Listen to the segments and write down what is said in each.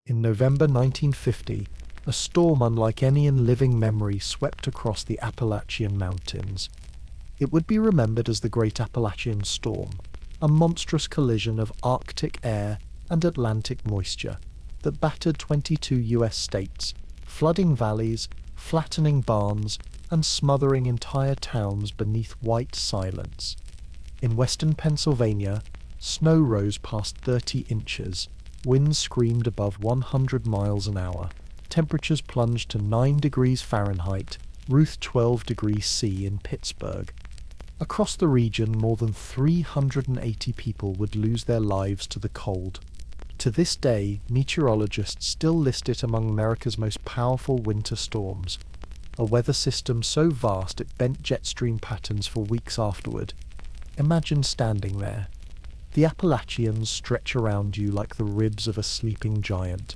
In November 1950, a storm unlike any in living memory swept across the Appalachian Mountains. It would be remembered as the Great Appalachian Storm, a monstrous collision of Arctic air and Atlantic moisture that battered 22 US states, flooding valleys, flattening barns, and smothering entire towns beneath white silence. In western Pennsylvania, snow rose past 30 inches, winds screamed above 100 miles an hour, temperatures plunged to 9 degrees Fahrenheit, Ruth 12 degrees C in Pittsburgh. Across the region, more than 380 people would lose their lives to the cold. To this day, meteorologists still list it among America's most powerful winter storms, a weather system so vast it bent jet stream patterns for weeks afterward. Imagine standing there. The Appalachians stretch around you like the ribs of a sleeping giant,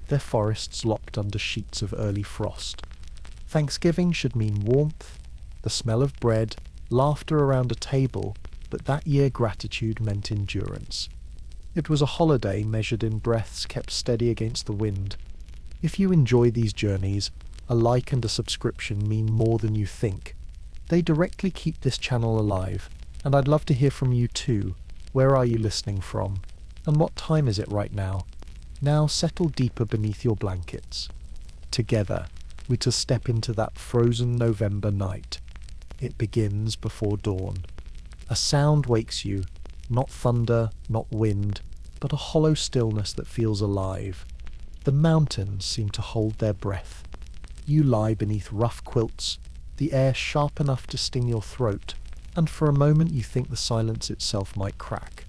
their forests locked under sheets of early frost. Thanksgiving should mean warmth, the smell of bread, laughter around a table, but that year gratitude meant endurance. It was a holiday measured in breaths kept steady against the wind. If you enjoy these journeys, a like and a subscription mean more than you think. They directly keep this channel alive, and I'd love to hear from you too. Where are you listening from? And what time is it right now? Now settle deeper beneath your blankets. Together, we to step into that frozen November night. It begins before dawn. A sound wakes you, not thunder, not wind, but a hollow stillness that feels alive. The mountains seem to hold their breath. You lie beneath rough quilts, the air sharp enough to sting your throat, and for a moment you think the silence itself might crack.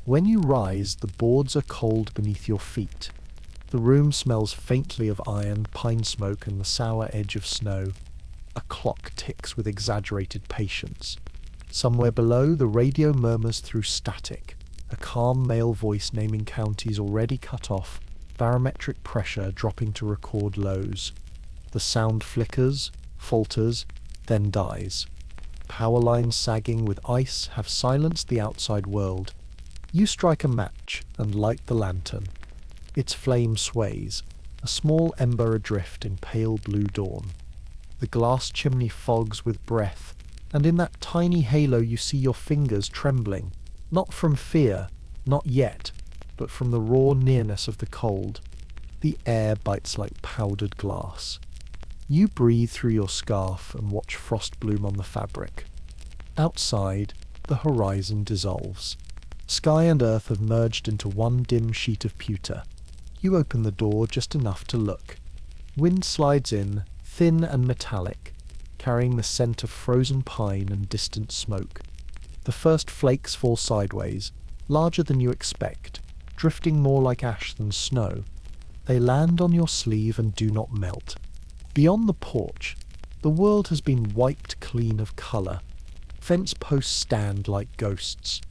When you rise, the boards are cold beneath your feet. The room smells faintly of iron, pine smoke, and the sour edge of snow. A clock ticks with exaggerated patience. Somewhere below, the radio murmurs through static, a calm male voice naming counties already cut off, barometric pressure dropping to record lows. The sound flickers, falters, then dies. Power lines sagging with ice have silenced the outside world. You strike a match and light the lantern. Its flame sways, a small ember adrift in pale blue dawn. The glass chimney fogs with breath, and in that tiny halo you see your fingers trembling, not from fear, not yet, but from the raw nearness of the cold. The air bites like powdered glass. You breathe through your scarf and watch frost bloom on the fabric. Outside, the horizon dissolves. Sky and earth have merged into one dim sheet of pewter. You open the door just enough to look. Wind slides in, thin and metallic, carrying the scent of frozen pine and distant smoke. The first flakes fall sideways, larger than you expect, drifting more like ash than snow. They land on your sleeve and do not melt. Beyond the porch, the world has been wiped clean of colour. Fence posts stand like ghosts.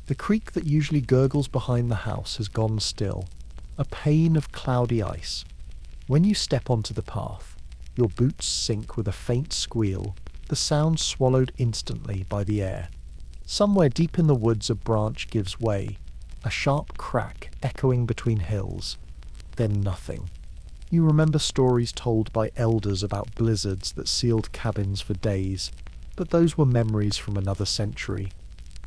The creek that usually gurgles behind the house has gone still, a pane of cloudy ice. When you step onto the path, your boots sink with a faint squeal, the sound swallowed instantly by the air. Somewhere deep in the woods a branch gives way, a sharp crack echoing between hills. Then nothing. You remember stories told by elders about blizzards that sealed cabins for days, but those were memories from another century.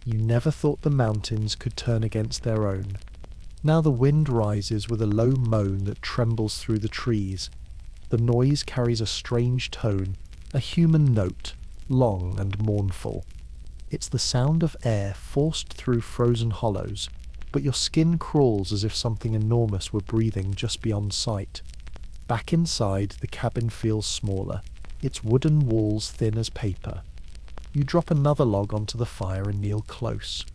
You never thought the mountains could turn against their own. Now the wind rises with a low moan that trembles through the trees. The noise carries a strange tone, a human note, long and mournful. It's the sound of air forced through frozen hollows, but your skin crawls as if something enormous were breathing just beyond sight. Back inside, the cabin feels smaller, its wooden walls thin as paper. You drop another log onto the fire and kneel close.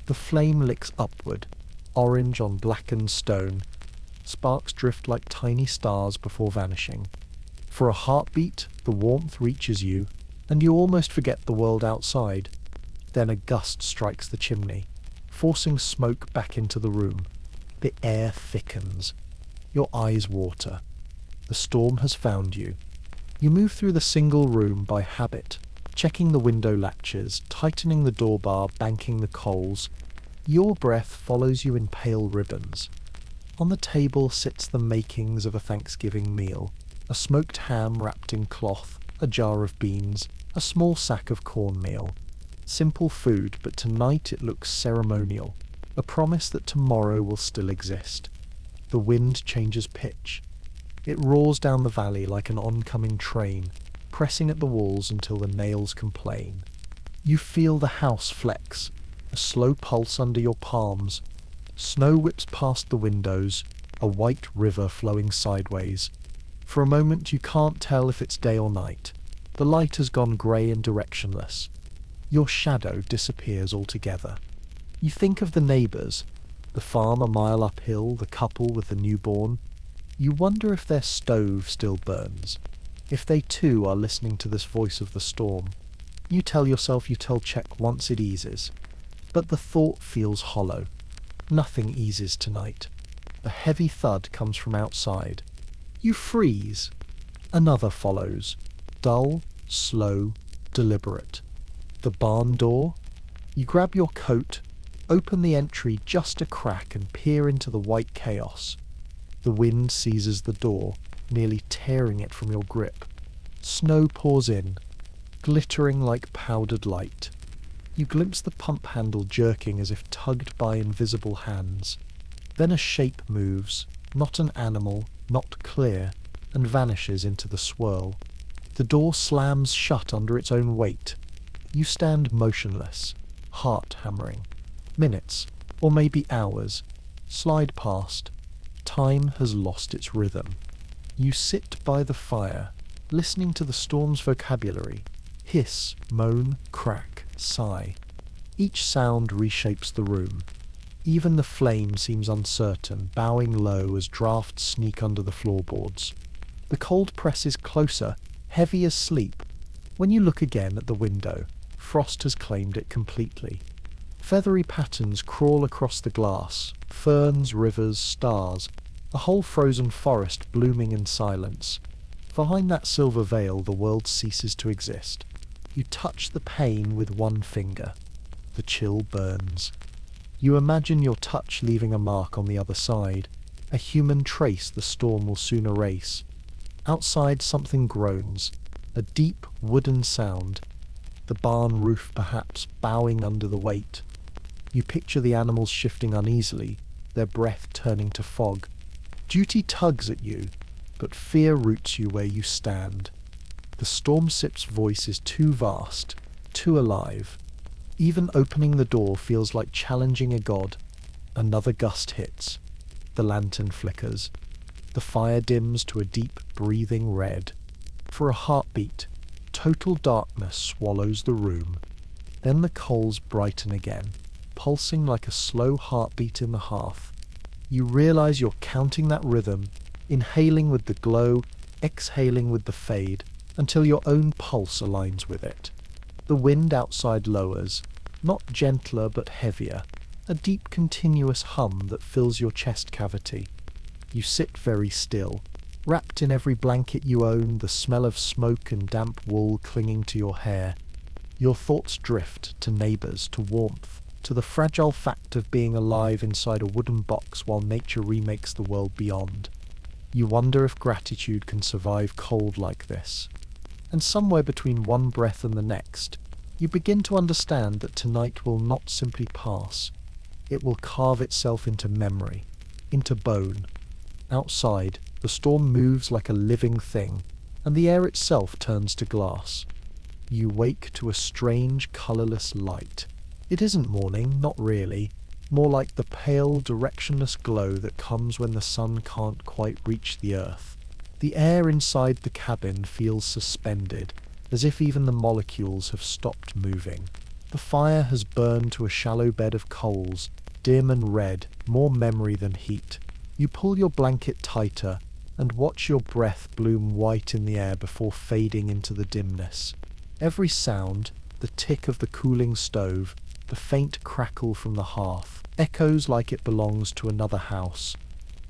The flame licks upward, orange on blackened stone. Sparks drift like tiny stars before vanishing. For a heartbeat, the warmth reaches you, and you almost forget the world outside. Then a gust strikes the chimney, forcing smoke back into the room. The air thickens. Your eyes water. The storm has found you. You move through the single room by habit, checking the window latches, tightening the door bar, banking the coals. Your breath follows you in pale ribbons. On the table sits the makings of a Thanksgiving meal: a smoked ham wrapped in cloth, a jar of beans, a small sack of cornmeal. Simple food, but tonight it looks ceremonial, a promise that tomorrow will still exist. The wind changes pitch. It roars down the valley like an oncoming train, pressing at the walls until the nails complain. You feel the house flex, a slow pulse under your palms. Snow whips past the windows, a white river flowing sideways. For a moment you can't tell if it's day or night. The light has gone grey and directionless. Your shadow disappears altogether. You think of the neighbours, the farm a mile uphill, the couple with the newborn. You wonder if their stove still burns, if they too are listening to this voice of the storm. You tell yourself you'll check once it eases, but the thought feels hollow. Nothing eases tonight. A heavy thud comes from outside. You freeze. Another follows, dull, slow, deliberate. The barn door. You grab your coat, open the entry just a crack and peer into the white chaos. The wind seizes the door, nearly tearing it from your grip. Snow pours in, glittering like powdered light. You glimpse the pump handle jerking as if tugged by invisible hands. Then a shape moves, not an animal, not clear, and vanishes into the swirl. The door slams shut under its own weight. You stand motionless, heart hammering. Minutes, or maybe hours, slide past. Time has lost its rhythm. You sit by the fire, listening to the storm's vocabulary: hiss, moan, crack, sigh. Each sound reshapes the room. Even the flame seems uncertain, bowing low as drafts sneak under the floorboards. The cold presses closer, heavy as sleep. When you look again at the window, frost has claimed it completely. Feathery patterns crawl across the glass, ferns, rivers, stars, a whole frozen forest blooming in silence. Behind that silver veil the world ceases to exist. You touch the pane with one finger. The chill burns. You imagine your touch leaving a mark on the other side, a human trace the storm will soon erase. Outside something groans, a deep wooden sound, the barn roof perhaps bowing under the weight. You picture the animals shifting uneasily, their breath turning to fog. Duty tugs at you, but fear roots you where you stand. The storm sip's voice is too vast, too alive. Even opening the door feels like challenging a god. Another gust hits. The lantern flickers. The fire dims to a deep, breathing red. For a heartbeat, total darkness swallows the room. Then the coals brighten again, pulsing like a slow heartbeat in the hearth. You realize you're counting that rhythm, inhaling with the glow, exhaling with the fade, until your own pulse aligns with it. The wind outside lowers, not gentler but heavier, a deep continuous hum that fills your chest cavity. You sit very still, wrapped in every blanket you own, the smell of smoke and damp wool clinging to your hair. Your thoughts drift to neighbours, to warmth, to the fragile fact of being alive inside a wooden box while nature remakes the world beyond. You wonder if gratitude can survive cold like this. And somewhere between one breath and the next, you begin to understand that tonight will not simply pass. It will carve itself into memory, into bone. Outside, the storm moves like a living thing, and the air itself turns to glass. You wake to a strange, colourless light. It isn't morning, not really, more like the pale, directionless glow that comes when the sun can't quite reach the earth. The air inside the cabin feels suspended, as if even the molecules have stopped moving. The fire has burned to a shallow bed of coals, dim and red, more memory than heat. You pull your blanket tighter and watch your breath bloom white in the air before fading into the dimness. Every sound, the tick of the cooling stove, the faint crackle from the hearth, echoes like it belongs to another house.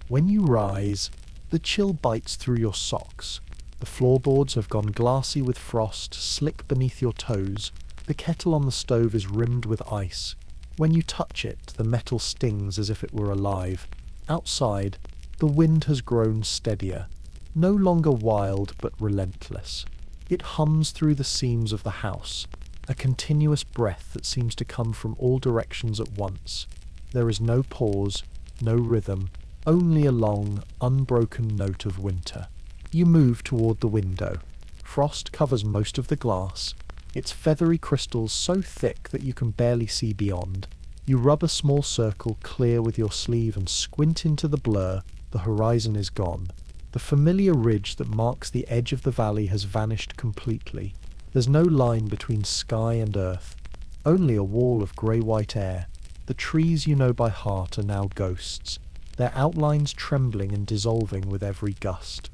When you rise, the chill bites through your socks. The floorboards have gone glassy with frost, slick beneath your toes. The kettle on the stove is rimmed with ice. When you touch it, the metal stings as if it were alive. Outside, the wind has grown steadier, no longer wild but relentless. It hums through the seams of the house, a continuous breath that seems to come from all directions at once. There is no pause, no rhythm, only a long, unbroken note of winter. You move toward the window. Frost covers most of the glass, its feathery crystals so thick that you can barely see beyond. You rub a small circle clear with your sleeve and squint into the blur. The horizon is gone. The familiar ridge that marks the edge of the valley has vanished completely. There's no line between sky and earth, only a wall of grey-white air. The trees you know by heart are now ghosts, their outlines trembling and dissolving with every gust.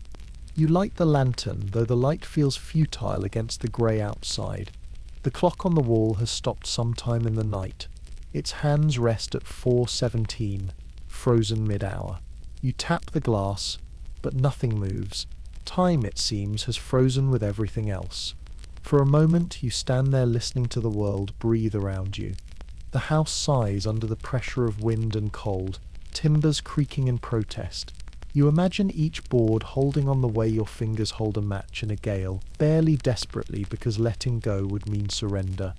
You light the lantern, though the light feels futile against the grey outside. The clock on the wall has stopped sometime in the night. Its hands rest at 4:17, frozen mid-hour. You tap the glass, but nothing moves. Time, it seems, has frozen with everything else. For a moment you stand there listening to the world breathe around you. The house sighs under the pressure of wind and cold, timbers creaking in protest. You imagine each board holding on the way your fingers hold a match in a gale, barely desperately because letting go would mean surrender.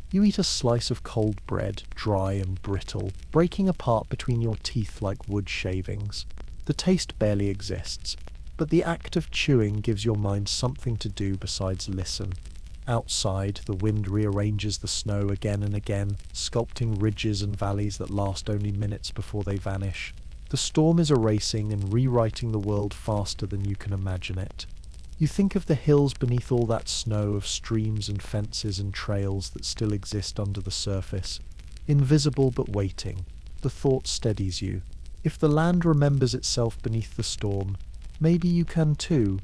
You eat a slice of cold bread, dry and brittle, breaking apart between your teeth like wood shavings. The taste barely exists, but the act of chewing gives your mind something to do besides listen. Outside, the wind rearranges the snow again and again, sculpting ridges and valleys that last only minutes before they vanish. The storm is erasing and rewriting the world faster than you can imagine it. You think of the hills beneath all that snow, of streams and fences and trails that still exist under the surface, invisible but waiting. The thought steadies you. If the land remembers itself beneath the storm, maybe you can too.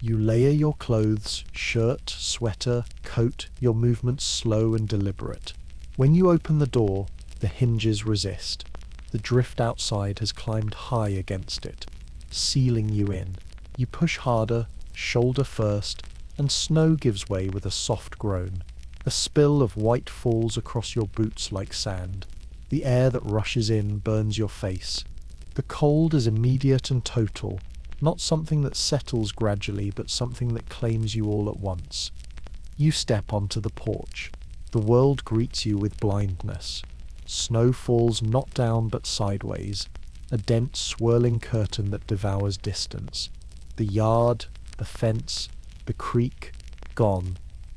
You layer your clothes, shirt, sweater, coat, your movements slow and deliberate. When you open the door, the hinges resist. The drift outside has climbed high against it, sealing you in. You push harder, shoulder first, and snow gives way with a soft groan. A spill of white falls across your boots like sand. The air that rushes in burns your face. The cold is immediate and total, not something that settles gradually, but something that claims you all at once. You step onto the porch. The world greets you with blindness. Snow falls not down but sideways, a dense swirling curtain that devours distance. The yard, the fence, the creek, gone.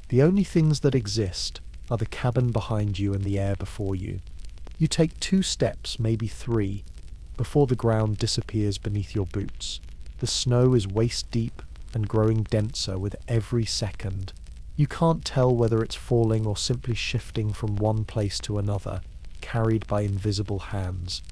The only things that exist are the cabin behind you and the air before you. You take 2 steps, maybe 3, before the ground disappears beneath your boots. The snow is waist-deep and growing denser with every second. You can't tell whether it's falling or simply shifting from one place to another, carried by invisible hands.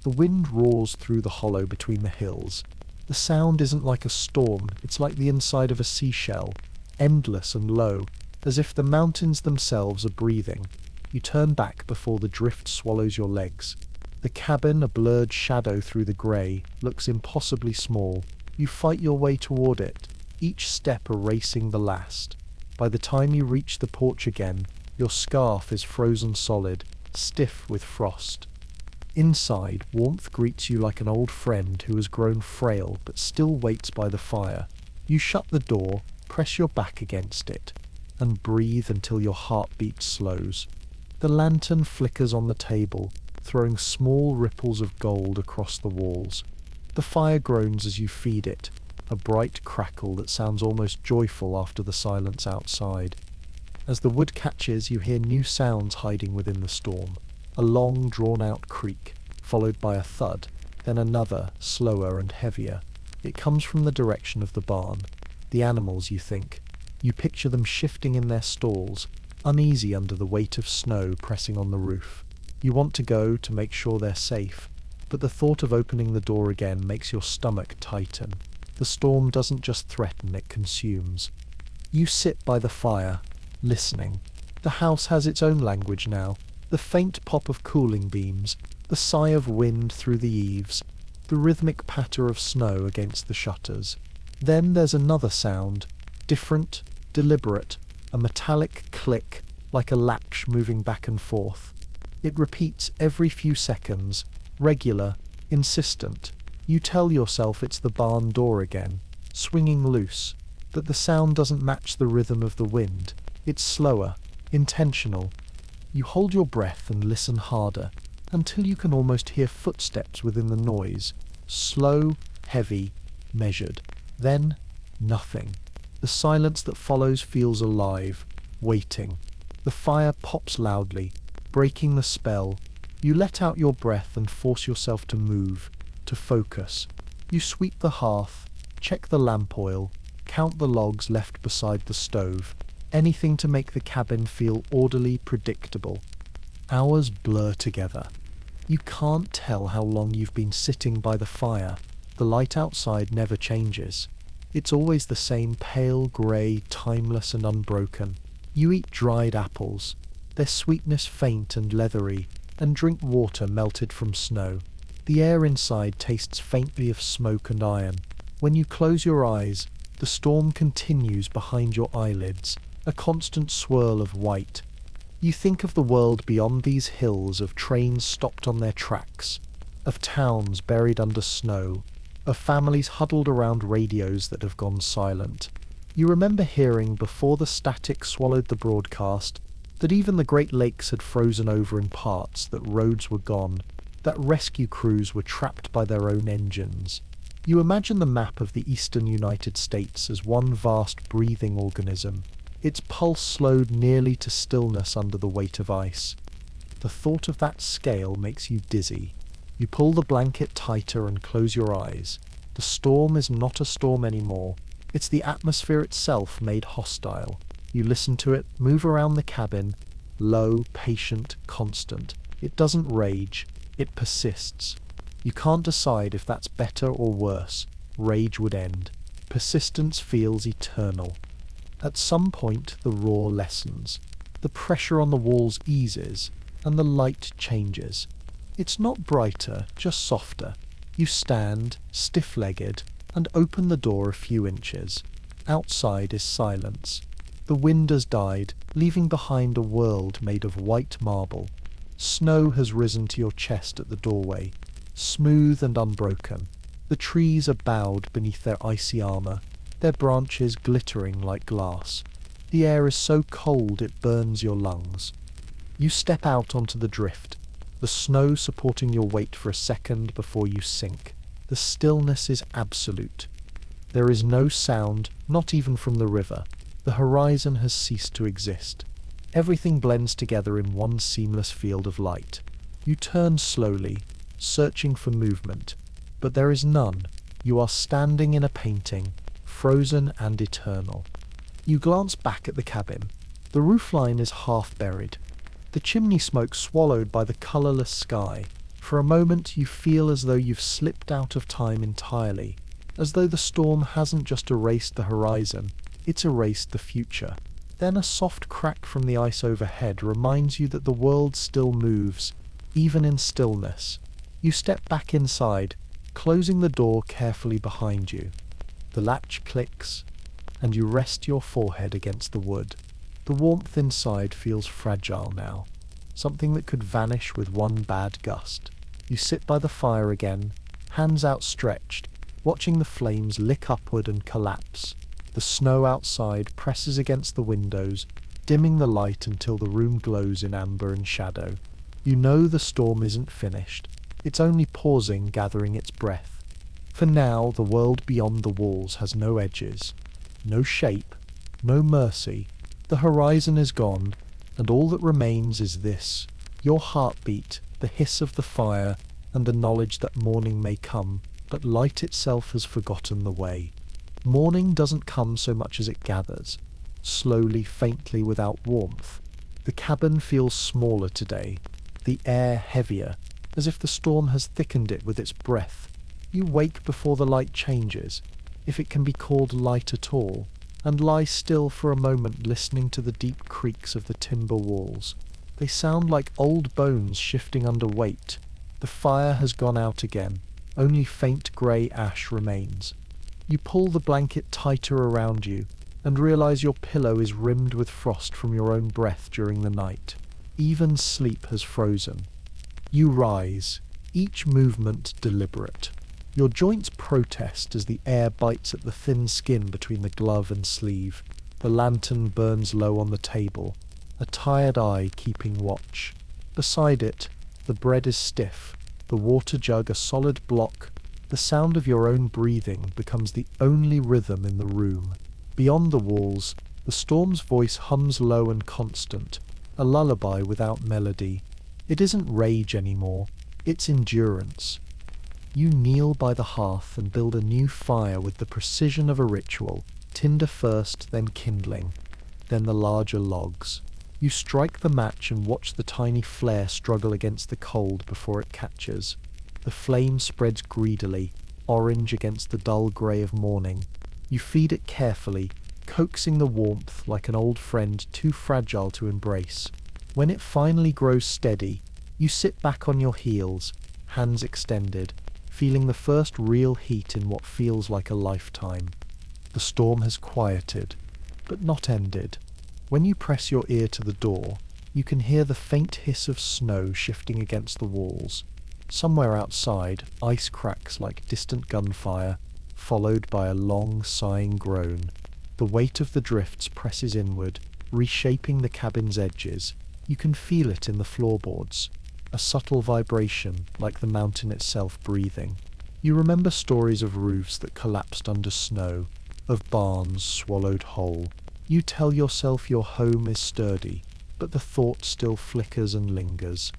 The wind roars through the hollow between the hills. The sound isn't like a storm, it's like the inside of a seashell, endless and low, as if the mountains themselves are breathing. You turn back before the drift swallows your legs. The cabin, a blurred shadow through the grey, looks impossibly small. You fight your way toward it, each step erasing the last. By the time you reach the porch again, your scarf is frozen solid, stiff with frost. Inside, warmth greets you like an old friend who has grown frail but still waits by the fire. You shut the door, press your back against it, and breathe until your heartbeat slows. The lantern flickers on the table, throwing small ripples of gold across the walls. The fire groans as you feed it, a bright crackle that sounds almost joyful after the silence outside. As the wood catches, you hear new sounds hiding within the storm. A long, drawn-out creak, followed by a thud, then another, slower and heavier. It comes from the direction of the barn. The animals, you think. You picture them shifting in their stalls, uneasy under the weight of snow pressing on the roof. You want to go to make sure they're safe, but the thought of opening the door again makes your stomach tighten. The storm doesn't just threaten, it consumes. You sit by the fire, listening. The house has its own language now. The faint pop of cooling beams, the sigh of wind through the eaves, the rhythmic patter of snow against the shutters. Then there's another sound, different, deliberate, a metallic click, like a latch moving back and forth. It repeats every few seconds, regular, Insistent, you tell yourself it's the barn door again, swinging loose, that the sound doesn't match the rhythm of the wind. It's slower, intentional. You hold your breath and listen harder, until you can almost hear footsteps within the noise. Slow, heavy, measured. Then, nothing. The silence that follows feels alive, waiting. The fire pops loudly, breaking the spell. You let out your breath and force yourself to move, to focus. You sweep the hearth, check the lamp oil, count the logs left beside the stove. Anything to make the cabin feel orderly, predictable. Hours blur together. You can't tell how long you've been sitting by the fire. The light outside never changes. It's always the same pale grey, timeless and unbroken. You eat dried apples, their sweetness faint and leathery, and drink water melted from snow. The air inside tastes faintly of smoke and iron. When you close your eyes, the storm continues behind your eyelids, a constant swirl of white. You think of the world beyond these hills, of trains stopped on their tracks, of towns buried under snow, of families huddled around radios that have gone silent. You remember hearing, before the static swallowed the broadcast, that even the Great Lakes had frozen over in parts, that roads were gone, that rescue crews were trapped by their own engines. You imagine the map of the eastern United States as one vast breathing organism, its pulse slowed nearly to stillness under the weight of ice. The thought of that scale makes you dizzy. You pull the blanket tighter and close your eyes. The storm is not a storm anymore. It's the atmosphere itself made hostile. You listen to it move around the cabin, low, patient, constant. It doesn't rage, it persists. You can't decide if that's better or worse. Rage would end. Persistence feels eternal. At some point, the roar lessens. The pressure on the walls eases, and the light changes. It's not brighter, just softer. You stand, stiff-legged, and open the door a few inches. Outside is silence. The wind has died, leaving behind a world made of white marble. Snow has risen to your chest at the doorway, smooth and unbroken. The trees are bowed beneath their icy armor, their branches glittering like glass. The air is so cold it burns your lungs. You step out onto the drift, the snow supporting your weight for a second before you sink. The stillness is absolute. There is no sound, not even from the river. The horizon has ceased to exist. Everything blends together in one seamless field of light. You turn slowly, searching for movement, but there is none. You are standing in a painting, frozen and eternal. You glance back at the cabin. The roofline is half buried, the chimney smoke swallowed by the colourless sky. For a moment you feel as though you've slipped out of time entirely, as though the storm hasn't just erased the horizon, it's erased the future. Then a soft crack from the ice overhead reminds you that the world still moves, even in stillness. You step back inside, closing the door carefully behind you. The latch clicks, and you rest your forehead against the wood. The warmth inside feels fragile now, something that could vanish with one bad gust. You sit by the fire again, hands outstretched, watching the flames lick upward and collapse. The snow outside presses against the windows, dimming the light until the room glows in amber and shadow. You know the storm isn't finished. It's only pausing, gathering its breath. For now, the world beyond the walls has no edges, no shape, no mercy. The horizon is gone, and all that remains is this: your heartbeat, the hiss of the fire, and the knowledge that morning may come, but light itself has forgotten the way. Morning doesn't come so much as it gathers, slowly, faintly, without warmth. The cabin feels smaller today, the air heavier, as if the storm has thickened it with its breath. You wake before the light changes, if it can be called light at all, and lie still for a moment listening to the deep creaks of the timber walls. They sound like old bones shifting under weight. The fire has gone out again. Only faint grey ash remains. You pull the blanket tighter around you and realize your pillow is rimmed with frost from your own breath during the night. Even sleep has frozen. You rise, each movement deliberate. Your joints protest as the air bites at the thin skin between the glove and sleeve. The lantern burns low on the table, a tired eye keeping watch. Beside it, the bread is stiff, the water jug a solid block. The sound of your own breathing becomes the only rhythm in the room. Beyond the walls, the storm's voice hums low and constant, a lullaby without melody. It isn't rage anymore, it's endurance. You kneel by the hearth and build a new fire with the precision of a ritual, tinder first, then kindling, then the larger logs. You strike the match and watch the tiny flare struggle against the cold before it catches. The flame spreads greedily, orange against the dull grey of morning. You feed it carefully, coaxing the warmth like an old friend too fragile to embrace. When it finally grows steady, you sit back on your heels, hands extended, feeling the first real heat in what feels like a lifetime. The storm has quieted, but not ended. When you press your ear to the door, you can hear the faint hiss of snow shifting against the walls. Somewhere outside, ice cracks like distant gunfire, followed by a long, sighing groan. The weight of the drifts presses inward, reshaping the cabin's edges. You can feel it in the floorboards, a subtle vibration like the mountain itself breathing. You remember stories of roofs that collapsed under snow, of barns swallowed whole. You tell yourself your home is sturdy, but the thought still flickers and lingers.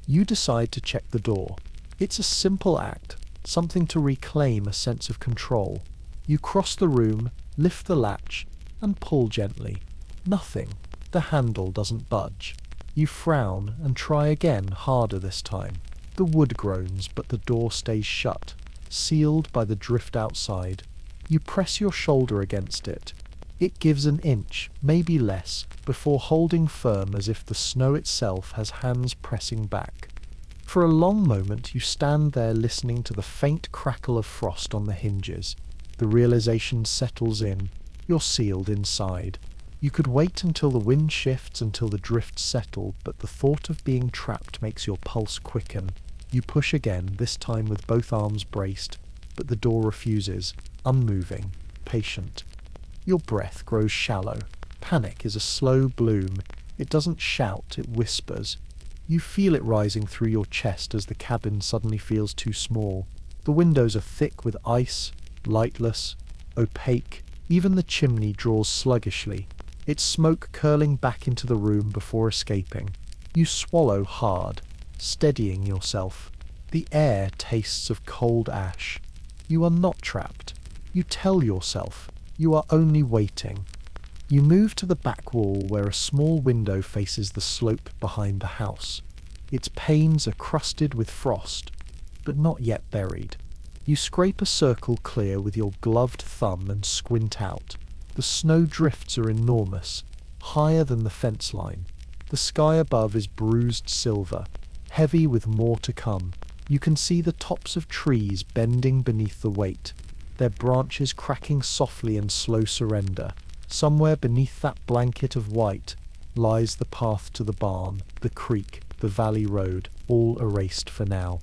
You decide to check the door. It's a simple act, something to reclaim a sense of control. You cross the room, lift the latch, and pull gently. Nothing. The handle doesn't budge. You frown and try again, harder this time. The wood groans, but the door stays shut, sealed by the drift outside. You press your shoulder against it. It gives an inch, maybe less, before holding firm as if the snow itself has hands pressing back. For a long moment you stand there listening to the faint crackle of frost on the hinges. The realization settles in. You're sealed inside. You could wait until the wind shifts, until the drifts settle, but the thought of being trapped makes your pulse quicken. You push again, this time with both arms braced, but the door refuses, unmoving, patient. Your breath grows shallow. Panic is a slow bloom. It doesn't shout, it whispers. You feel it rising through your chest as the cabin suddenly feels too small. The windows are thick with ice, lightless, opaque. Even the chimney draws sluggishly, its smoke curling back into the room before escaping. You swallow hard, steadying yourself. The air tastes of cold ash. You are not trapped. You tell yourself. You are only waiting. You move to the back wall where a small window faces the slope behind the house. Its panes are crusted with frost, but not yet buried. You scrape a circle clear with your gloved thumb and squint out. The snow drifts are enormous, higher than the fence line. The sky above is bruised silver, heavy with more to come. You can see the tops of trees bending beneath the weight, their branches cracking softly in slow surrender. Somewhere beneath that blanket of white lies the path to the barn, the creek, the valley road, all erased for now.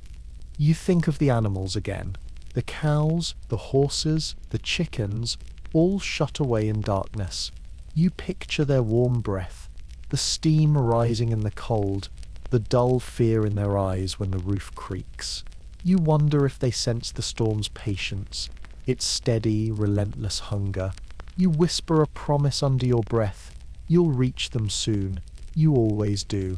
You think of the animals again. The cows, the horses, the chickens, all shut away in darkness. You picture their warm breath, the steam rising in the cold, the dull fear in their eyes when the roof creaks. You wonder if they sense the storm's patience, its steady, relentless hunger. You whisper a promise under your breath. You'll reach them soon. You always do.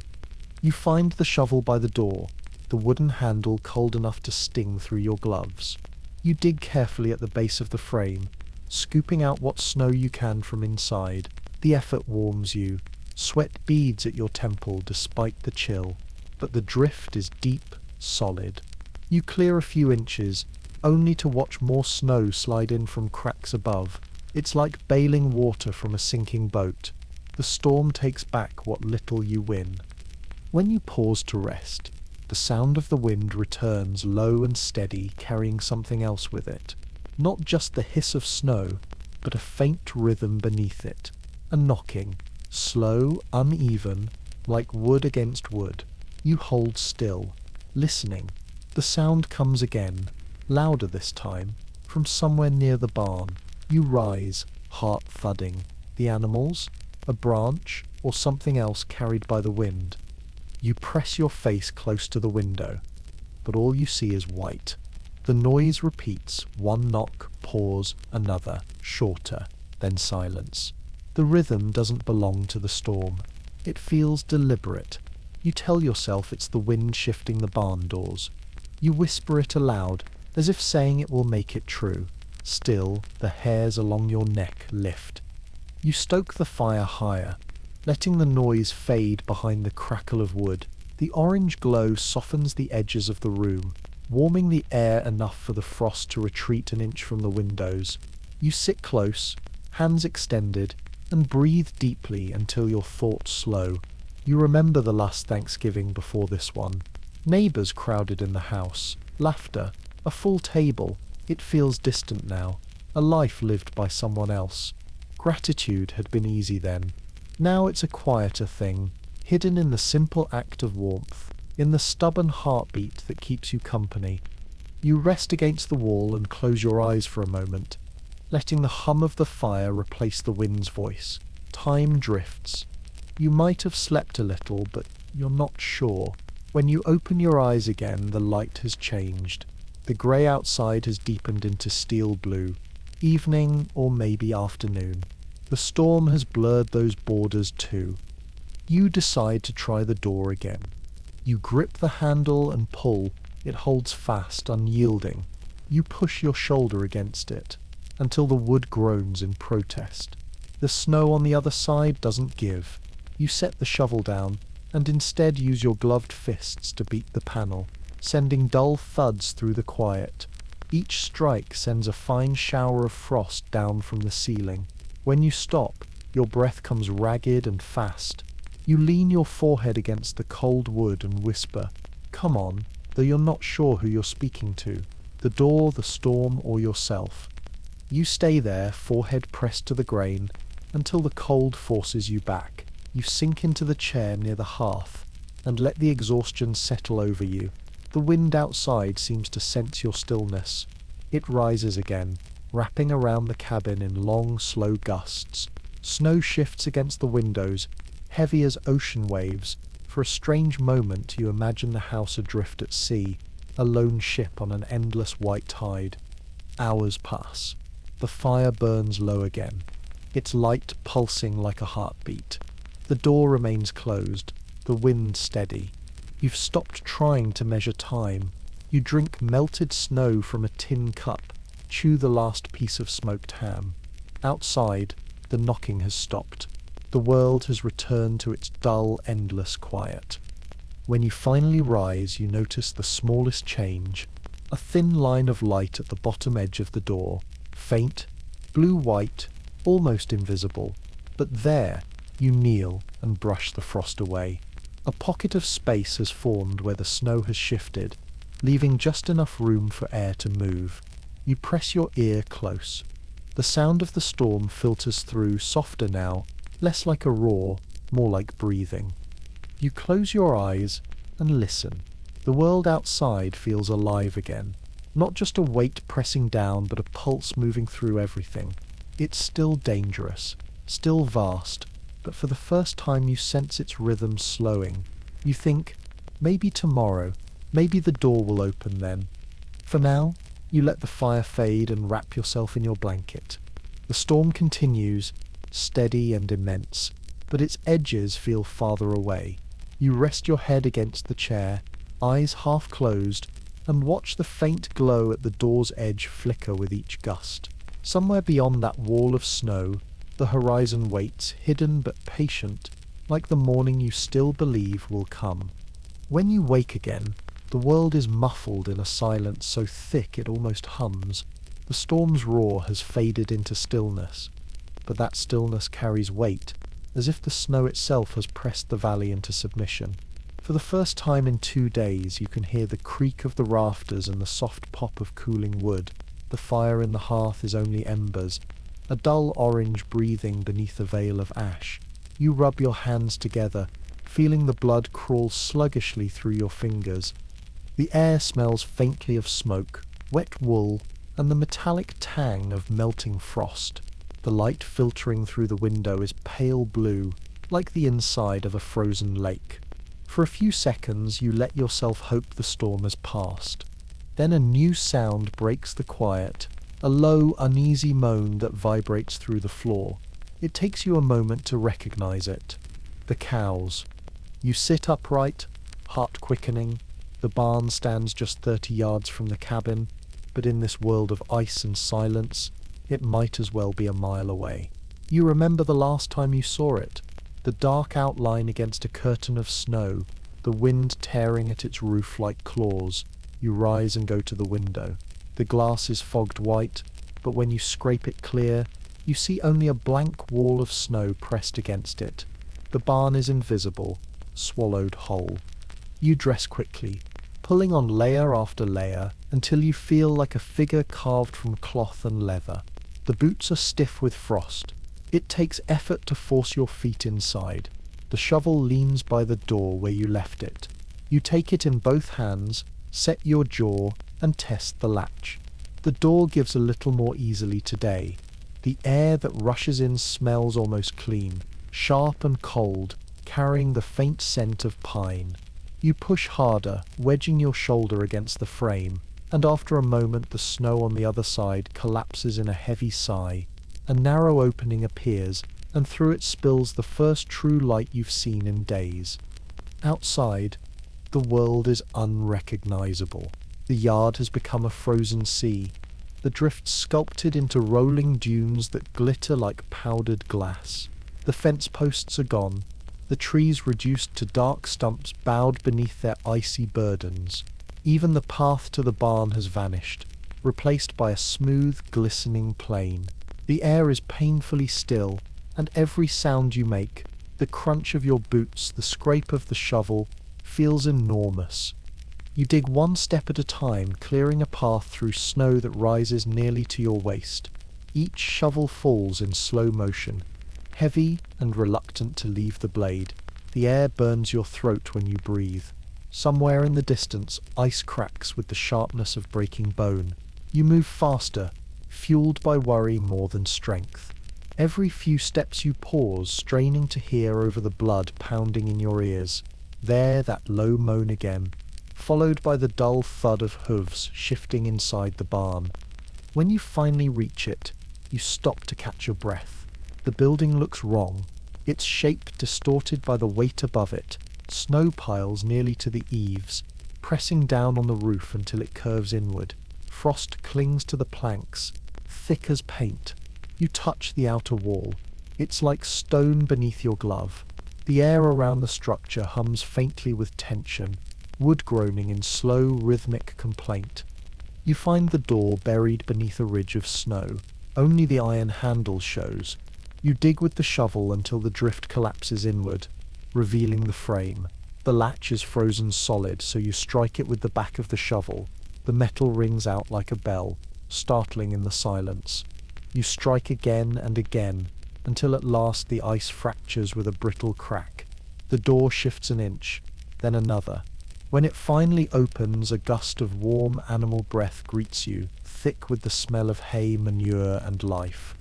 You find the shovel by the door, the wooden handle cold enough to sting through your gloves. You dig carefully at the base of the frame, scooping out what snow you can from inside. The effort warms you. Sweat beads at your temple despite the chill, but the drift is deep, solid. You clear a few inches, only to watch more snow slide in from cracks above. It's like bailing water from a sinking boat. The storm takes back what little you win. When you pause to rest, the sound of the wind returns low and steady, carrying something else with it. Not just the hiss of snow, but a faint rhythm beneath it. A knocking, slow, uneven, like wood against wood. You hold still, listening. The sound comes again, louder this time, from somewhere near the barn. You rise, heart thudding. The animals? A branch? Or something else carried by the wind? You press your face close to the window, but all you see is white. The noise repeats, one knock, pause, another, shorter, then silence. The rhythm doesn't belong to the storm. It feels deliberate. You tell yourself it's the wind shifting the barn doors. You whisper it aloud, as if saying it will make it true. Still, the hairs along your neck lift. You stoke the fire higher, letting the noise fade behind the crackle of wood. The orange glow softens the edges of the room, warming the air enough for the frost to retreat an inch from the windows. You sit close, hands extended, and breathe deeply until your thoughts slow. You remember the last Thanksgiving before this one. Neighbors crowded in the house, laughter, a full table. It feels distant now, a life lived by someone else. Gratitude had been easy then. Now it's a quieter thing, hidden in the simple act of warmth, in the stubborn heartbeat that keeps you company. You rest against the wall and close your eyes for a moment, letting the hum of the fire replace the wind's voice. Time drifts. You might have slept a little, but you're not sure. When you open your eyes again, the light has changed. The grey outside has deepened into steel blue. Evening, or maybe afternoon. The storm has blurred those borders too. You decide to try the door again. You grip the handle and pull. It holds fast, unyielding. You push your shoulder against it, until the wood groans in protest. The snow on the other side doesn't give. You set the shovel down, and instead use your gloved fists to beat the panel, sending dull thuds through the quiet. Each strike sends a fine shower of frost down from the ceiling. When you stop, your breath comes ragged and fast. You lean your forehead against the cold wood and whisper, "Come on," though you're not sure who you're speaking to, the door, the storm, or yourself. You stay there, forehead pressed to the grain, until the cold forces you back. You sink into the chair near the hearth, and let the exhaustion settle over you. The wind outside seems to sense your stillness. It rises again, wrapping around the cabin in long, slow gusts. Snow shifts against the windows, heavy as ocean waves. For a strange moment you imagine the house adrift at sea, a lone ship on an endless white tide. Hours pass. The fire burns low again, its light pulsing like a heartbeat. The door remains closed, the wind steady. You've stopped trying to measure time. You drink melted snow from a tin cup, chew the last piece of smoked ham. Outside, the knocking has stopped. The world has returned to its dull, endless quiet. When you finally rise, you notice the smallest change. A thin line of light at the bottom edge of the door. Faint, blue-white, almost invisible. But there, you kneel and brush the frost away. A pocket of space has formed where the snow has shifted, leaving just enough room for air to move. You press your ear close. The sound of the storm filters through, softer now, less like a roar, more like breathing. You close your eyes and listen. The world outside feels alive again. Not just a weight pressing down, but a pulse moving through everything. It's still dangerous, still vast, but for the first time you sense its rhythm slowing. You think, maybe tomorrow, maybe the door will open then. For now, you let the fire fade and wrap yourself in your blanket. The storm continues, steady and immense, but its edges feel farther away. You rest your head against the chair, eyes half closed, and watch the faint glow at the door's edge flicker with each gust. Somewhere beyond that wall of snow, the horizon waits, hidden but patient, like the morning you still believe will come. When you wake again, the world is muffled in a silence so thick it almost hums. The storm's roar has faded into stillness, but that stillness carries weight, as if the snow itself has pressed the valley into submission. For the first time in 2 days, you can hear the creak of the rafters and the soft pop of cooling wood. The fire in the hearth is only embers, a dull orange breathing beneath a veil of ash. You rub your hands together, feeling the blood crawl sluggishly through your fingers. The air smells faintly of smoke, wet wool, and the metallic tang of melting frost. The light filtering through the window is pale blue, like the inside of a frozen lake. For a few seconds, you let yourself hope the storm has passed. Then a new sound breaks the quiet, a low, uneasy moan that vibrates through the floor. It takes you a moment to recognize it. The cows. You sit upright, heart quickening. The barn stands just 30 yards from the cabin, but in this world of ice and silence, it might as well be a mile away. You remember the last time you saw it, the dark outline against a curtain of snow, the wind tearing at its roof like claws. You rise and go to the window. The glass is fogged white, but when you scrape it clear, you see only a blank wall of snow pressed against it. The barn is invisible, swallowed whole. You dress quickly, pulling on layer after layer until you feel like a figure carved from cloth and leather. The boots are stiff with frost. It takes effort to force your feet inside. The shovel leans by the door where you left it. You take it in both hands, set your jaw, and test the latch. The door gives a little more easily today. The air that rushes in smells almost clean, sharp and cold, carrying the faint scent of pine. You push harder, wedging your shoulder against the frame, and after a moment the snow on the other side collapses in a heavy sigh. A narrow opening appears, and through it spills the first true light you've seen in days. Outside, the world is unrecognizable. The yard has become a frozen sea, the drifts sculpted into rolling dunes that glitter like powdered glass. The fence posts are gone, the trees reduced to dark stumps bowed beneath their icy burdens. Even the path to the barn has vanished, replaced by a smooth, glistening plain. The air is painfully still, and every sound you make, the crunch of your boots, the scrape of the shovel, feels enormous. You dig one step at a time, clearing a path through snow that rises nearly to your waist. Each shovel falls in slow motion, heavy and reluctant to leave the blade. The air burns your throat when you breathe. Somewhere in the distance, ice cracks with the sharpness of breaking bone. You move faster, fueled by worry more than strength. Every few steps you pause, straining to hear over the blood pounding in your ears. There, that low moan again, followed by the dull thud of hooves shifting inside the barn. When you finally reach it, you stop to catch your breath. The building looks wrong, its shape distorted by the weight above it, snow piles nearly to the eaves, pressing down on the roof until it curves inward. Frost clings to the planks, thick as paint. You touch the outer wall. It's like stone beneath your glove. The air around the structure hums faintly with tension, wood groaning in slow, rhythmic complaint. You find the door buried beneath a ridge of snow. Only the iron handle shows. You dig with the shovel until the drift collapses inward, revealing the frame. The latch is frozen solid, so you strike it with the back of the shovel. The metal rings out like a bell, startling in the silence. You strike again and again, until at last the ice fractures with a brittle crack. The door shifts an inch, then another. When it finally opens, a gust of warm animal breath greets you, thick with the smell of hay, manure, and life.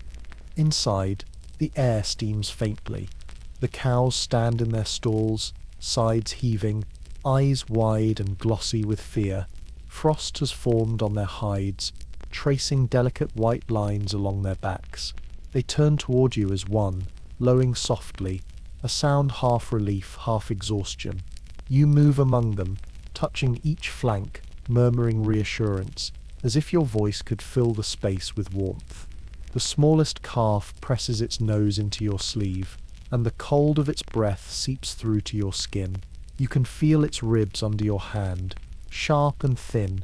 Inside, the air steams faintly. The cows stand in their stalls, sides heaving, eyes wide and glossy with fear. Frost has formed on their hides, tracing delicate white lines along their backs. They turn toward you as one, lowing softly, a sound half relief, half exhaustion. You move among them, touching each flank, murmuring reassurance, as if your voice could fill the space with warmth. The smallest calf presses its nose into your sleeve, and the cold of its breath seeps through to your skin. You can feel its ribs under your hand, sharp and thin.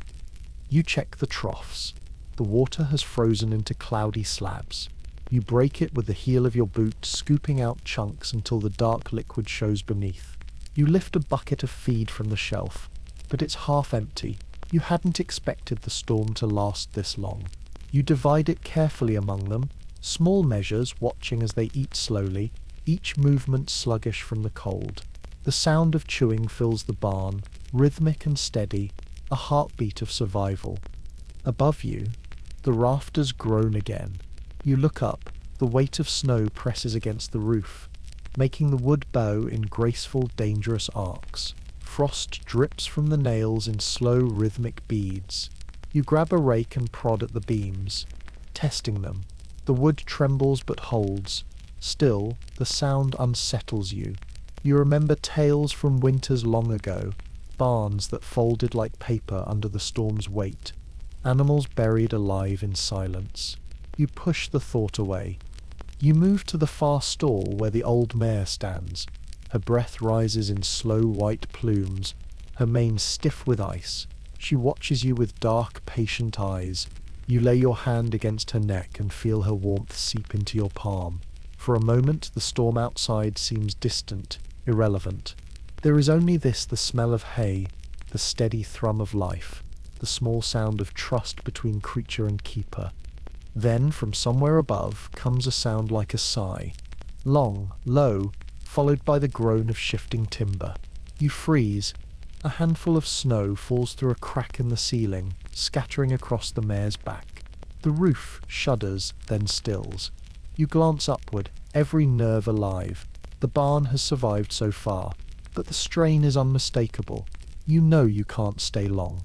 You check the troughs. The water has frozen into cloudy slabs. You break it with the heel of your boot, scooping out chunks until the dark liquid shows beneath. You lift a bucket of feed from the shelf, but it's half empty. You hadn't expected the storm to last this long. You divide it carefully among them, small measures watching as they eat slowly, each movement sluggish from the cold. The sound of chewing fills the barn, rhythmic and steady, a heartbeat of survival. Above you, the rafters groan again. You look up, the weight of snow presses against the roof, making the wood bow in graceful, dangerous arcs. Frost drips from the nails in slow, rhythmic beads. You grab a rake and prod at the beams, testing them. The wood trembles but holds. Still, the sound unsettles you. You remember tales from winters long ago, barns that folded like paper under the storm's weight, animals buried alive in silence. You push the thought away. You move to the far stall where the old mare stands. Her breath rises in slow white plumes, her mane stiff with ice. She watches you with dark, patient eyes. You lay your hand against her neck and feel her warmth seep into your palm. For a moment, the storm outside seems distant, irrelevant. There is only this: the smell of hay, the steady thrum of life, the small sound of trust between creature and keeper. Then, from somewhere above, comes a sound like a sigh. Long, low, followed by the groan of shifting timber. You freeze. A handful of snow falls through a crack in the ceiling, scattering across the mare's back. The roof shudders, then stills. You glance upward, every nerve alive. The barn has survived so far, but the strain is unmistakable. You know you can't stay long.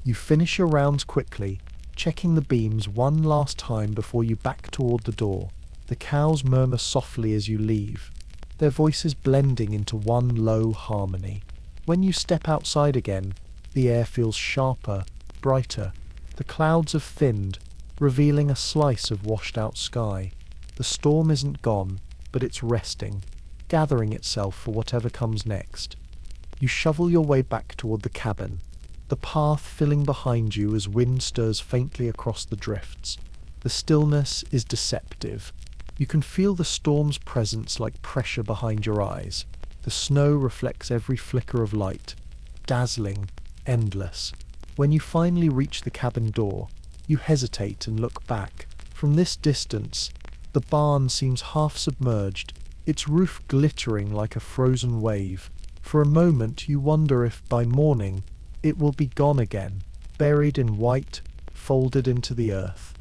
You finish your rounds quickly, checking the beams one last time before you back toward the door. The cows murmur softly as you leave, their voices blending into one low harmony. When you step outside again, the air feels sharper, brighter. The clouds have thinned, revealing a slice of washed-out sky. The storm isn't gone, but it's resting, gathering itself for whatever comes next. You shovel your way back toward the cabin, the path filling behind you as wind stirs faintly across the drifts. The stillness is deceptive. You can feel the storm's presence like pressure behind your eyes. The snow reflects every flicker of light, dazzling, endless. When you finally reach the cabin door, you hesitate and look back. From this distance, the barn seems half submerged, its roof glittering like a frozen wave. For a moment you wonder if, by morning, it will be gone again, buried in white, folded into the earth.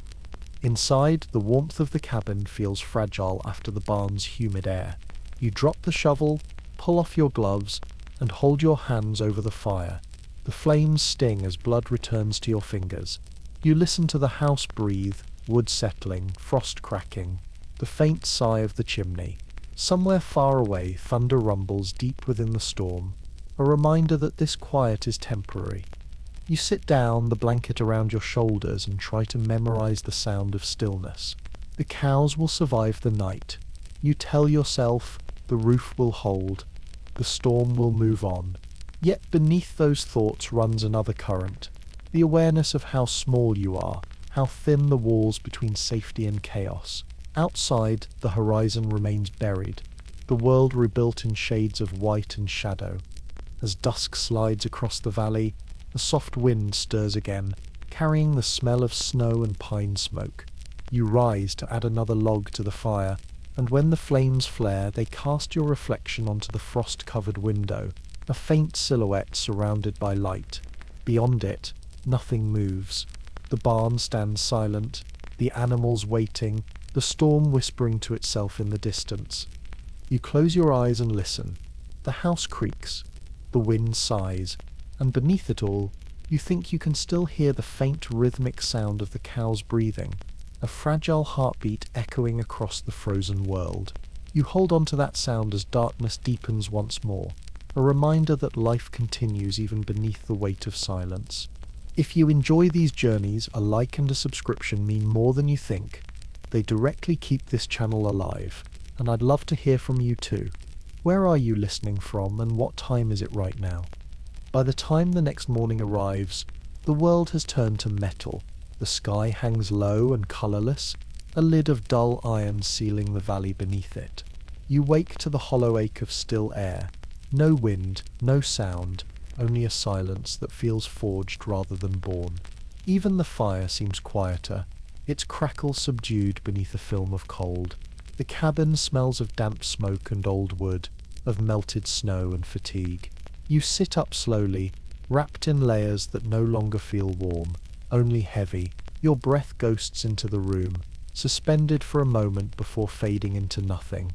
Inside, the warmth of the cabin feels fragile after the barn's humid air. You drop the shovel, pull off your gloves, and hold your hands over the fire. The flames sting as blood returns to your fingers. You listen to the house breathe, wood settling, frost cracking, the faint sigh of the chimney. Somewhere far away, thunder rumbles deep within the storm, a reminder that this quiet is temporary. You sit down, the blanket around your shoulders, and try to memorize the sound of stillness. The cows will survive the night. You tell yourself the roof will hold, the storm will move on. Yet beneath those thoughts runs another current, the awareness of how small you are, how thin the walls between safety and chaos. Outside, the horizon remains buried, the world rebuilt in shades of white and shadow. As dusk slides across the valley, a soft wind stirs again, carrying the smell of snow and pine smoke. You rise to add another log to the fire, and when the flames flare, they cast your reflection onto the frost-covered window, a faint silhouette surrounded by light. Beyond it, nothing moves. The barn stands silent, the animals waiting, the storm whispering to itself in the distance. You close your eyes and listen. The house creaks, the wind sighs, and beneath it all, you think you can still hear the faint rhythmic sound of the cows breathing, a fragile heartbeat echoing across the frozen world. You hold on to that sound as darkness deepens once more, a reminder that life continues even beneath the weight of silence. If you enjoy these journeys, a like and a subscription mean more than you think. They directly keep this channel alive, and I'd love to hear from you too. Where are you listening from, and what time is it right now? By the time the next morning arrives, the world has turned to metal. The sky hangs low and colourless, a lid of dull iron sealing the valley beneath it. You wake to the hollow ache of still air. No wind, no sound, only a silence that feels forged rather than born. Even the fire seems quieter, its crackle subdued beneath a film of cold. The cabin smells of damp smoke and old wood, of melted snow and fatigue. You sit up slowly, wrapped in layers that no longer feel warm, only heavy. Your breath ghosts into the room, suspended for a moment before fading into nothing.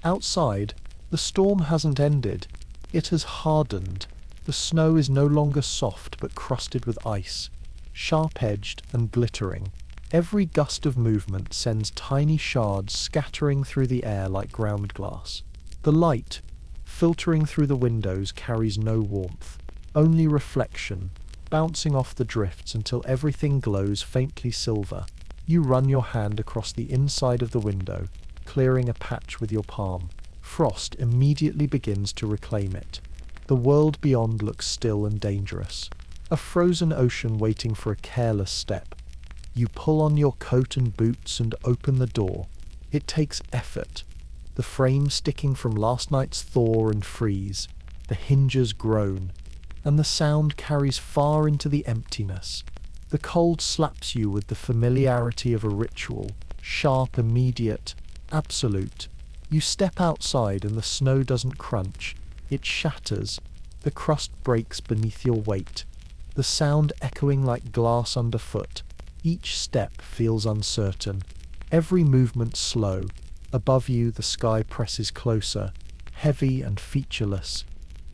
Outside, the storm hasn't ended. It has hardened. The snow is no longer soft but crusted with ice, sharp-edged and glittering. Every gust of movement sends tiny shards scattering through the air like ground glass. The light, filtering through the windows, carries no warmth, only reflection, bouncing off the drifts until everything glows faintly silver. You run your hand across the inside of the window, clearing a patch with your palm. Frost immediately begins to reclaim it. The world beyond looks still and dangerous. A frozen ocean waiting for a careless step. You pull on your coat and boots and open the door. It takes effort. The frame sticking from last night's thaw and freeze. The hinges groan, and the sound carries far into the emptiness. The cold slaps you with the familiarity of a ritual, sharp, immediate, absolute. You step outside and the snow doesn't crunch. It shatters. The crust breaks beneath your weight, the sound echoing like glass underfoot. Each step feels uncertain, every movement slow. Above you, the sky presses closer, heavy and featureless.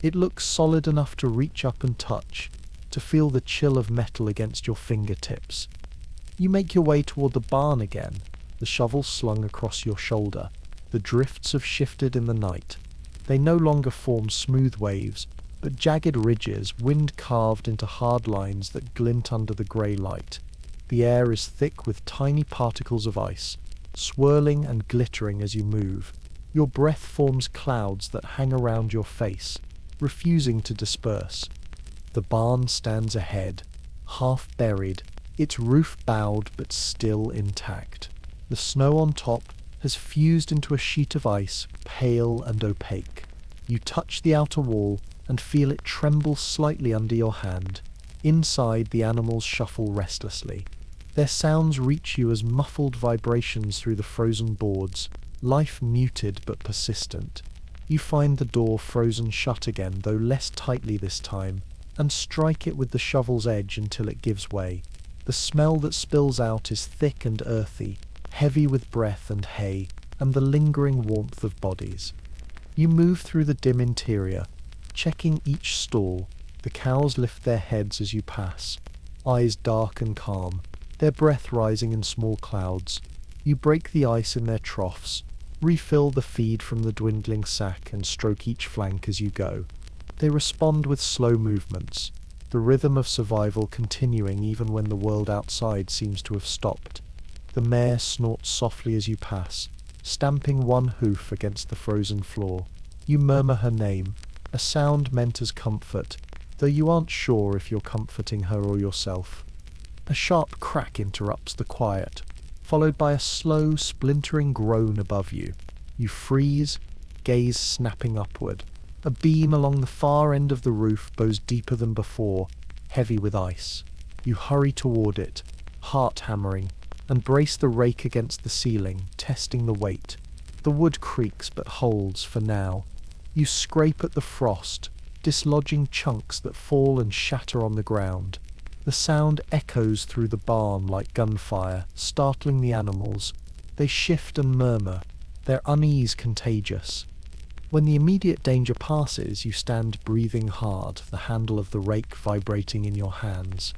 It looks solid enough to reach up and touch, to feel the chill of metal against your fingertips. You make your way toward the barn again, the shovel slung across your shoulder. The drifts have shifted in the night. They no longer form smooth waves, but jagged ridges, wind carved into hard lines that glint under the grey light. The air is thick with tiny particles of ice, swirling and glittering as you move. Your breath forms clouds that hang around your face, refusing to disperse. The barn stands ahead, half buried, its roof bowed but still intact. The snow on top has fused into a sheet of ice, pale and opaque. You touch the outer wall and feel it tremble slightly under your hand. Inside, the animals shuffle restlessly. Their sounds reach you as muffled vibrations through the frozen boards, life muted but persistent. You find the door frozen shut again, though less tightly this time, and strike it with the shovel's edge until it gives way. The smell that spills out is thick and earthy, heavy with breath and hay, and the lingering warmth of bodies. You move through the dim interior, checking each stall. The cows lift their heads as you pass, eyes dark and calm, their breath rising in small clouds. You break the ice in their troughs, refill the feed from the dwindling sack, and stroke each flank as you go. They respond with slow movements, the rhythm of survival continuing even when the world outside seems to have stopped. The mare snorts softly as you pass, stamping one hoof against the frozen floor. You murmur her name, a sound meant as comfort, though you aren't sure if you're comforting her or yourself. A sharp crack interrupts the quiet, followed by a slow, splintering groan above you. You freeze, gaze snapping upward. A beam along the far end of the roof bows deeper than before, heavy with ice. You hurry toward it, heart hammering, and brace the rake against the ceiling, testing the weight. The wood creaks but holds for now. You scrape at the frost, dislodging chunks that fall and shatter on the ground. The sound echoes through the barn like gunfire, startling the animals. They shift and murmur, their unease contagious. When the immediate danger passes, you stand breathing hard, the handle of the rake vibrating in your hands.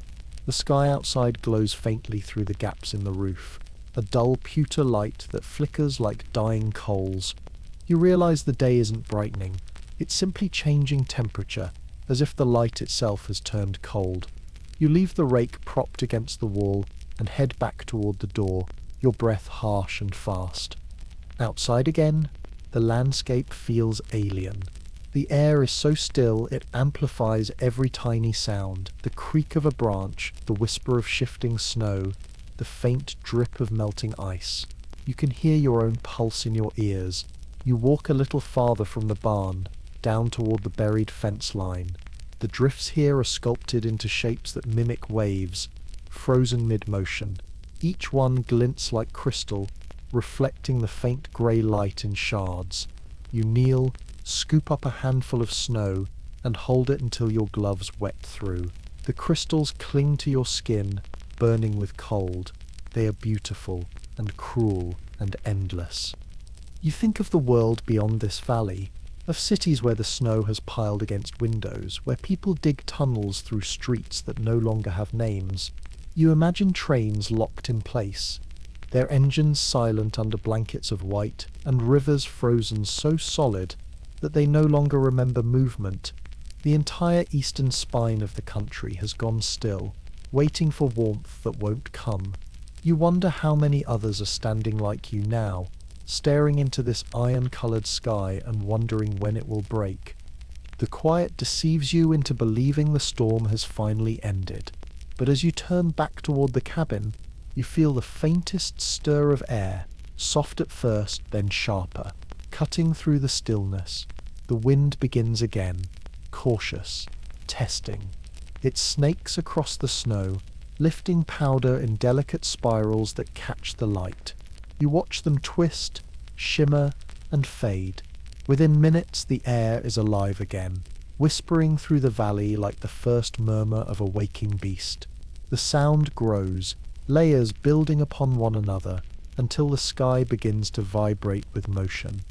The sky outside glows faintly through the gaps in the roof, a dull pewter light that flickers like dying coals. You realize the day isn't brightening, it's simply changing temperature, as if the light itself has turned cold. You leave the rake propped against the wall and head back toward the door, your breath harsh and fast. Outside again, the landscape feels alien. The air is so still it amplifies every tiny sound, the creak of a branch, the whisper of shifting snow, the faint drip of melting ice. You can hear your own pulse in your ears. You walk a little farther from the barn, down toward the buried fence line. The drifts here are sculpted into shapes that mimic waves, frozen mid-motion. Each one glints like crystal, reflecting the faint grey light in shards. You kneel, scoop up a handful of snow, and hold it until your gloves wet through. The crystals cling to your skin, burning with cold. They are beautiful and cruel and endless. You think of the world beyond this valley, of cities where the snow has piled against windows, where people dig tunnels through streets that no longer have names. You imagine trains locked in place, their engines silent under blankets of white, and rivers frozen so solid that they no longer remember movement. The entire eastern spine of the country has gone still, waiting for warmth that won't come. You wonder how many others are standing like you now, staring into this iron-coloured sky and wondering when it will break. The quiet deceives you into believing the storm has finally ended, but as you turn back toward the cabin, you feel the faintest stir of air, soft at first, then sharper, cutting through the stillness. The wind begins again, cautious, testing. It snakes across the snow, lifting powder in delicate spirals that catch the light. You watch them twist, shimmer, and fade. Within minutes, the air is alive again, whispering through the valley like the first murmur of a waking beast. The sound grows, layers building upon one another, until the sky begins to vibrate with motion.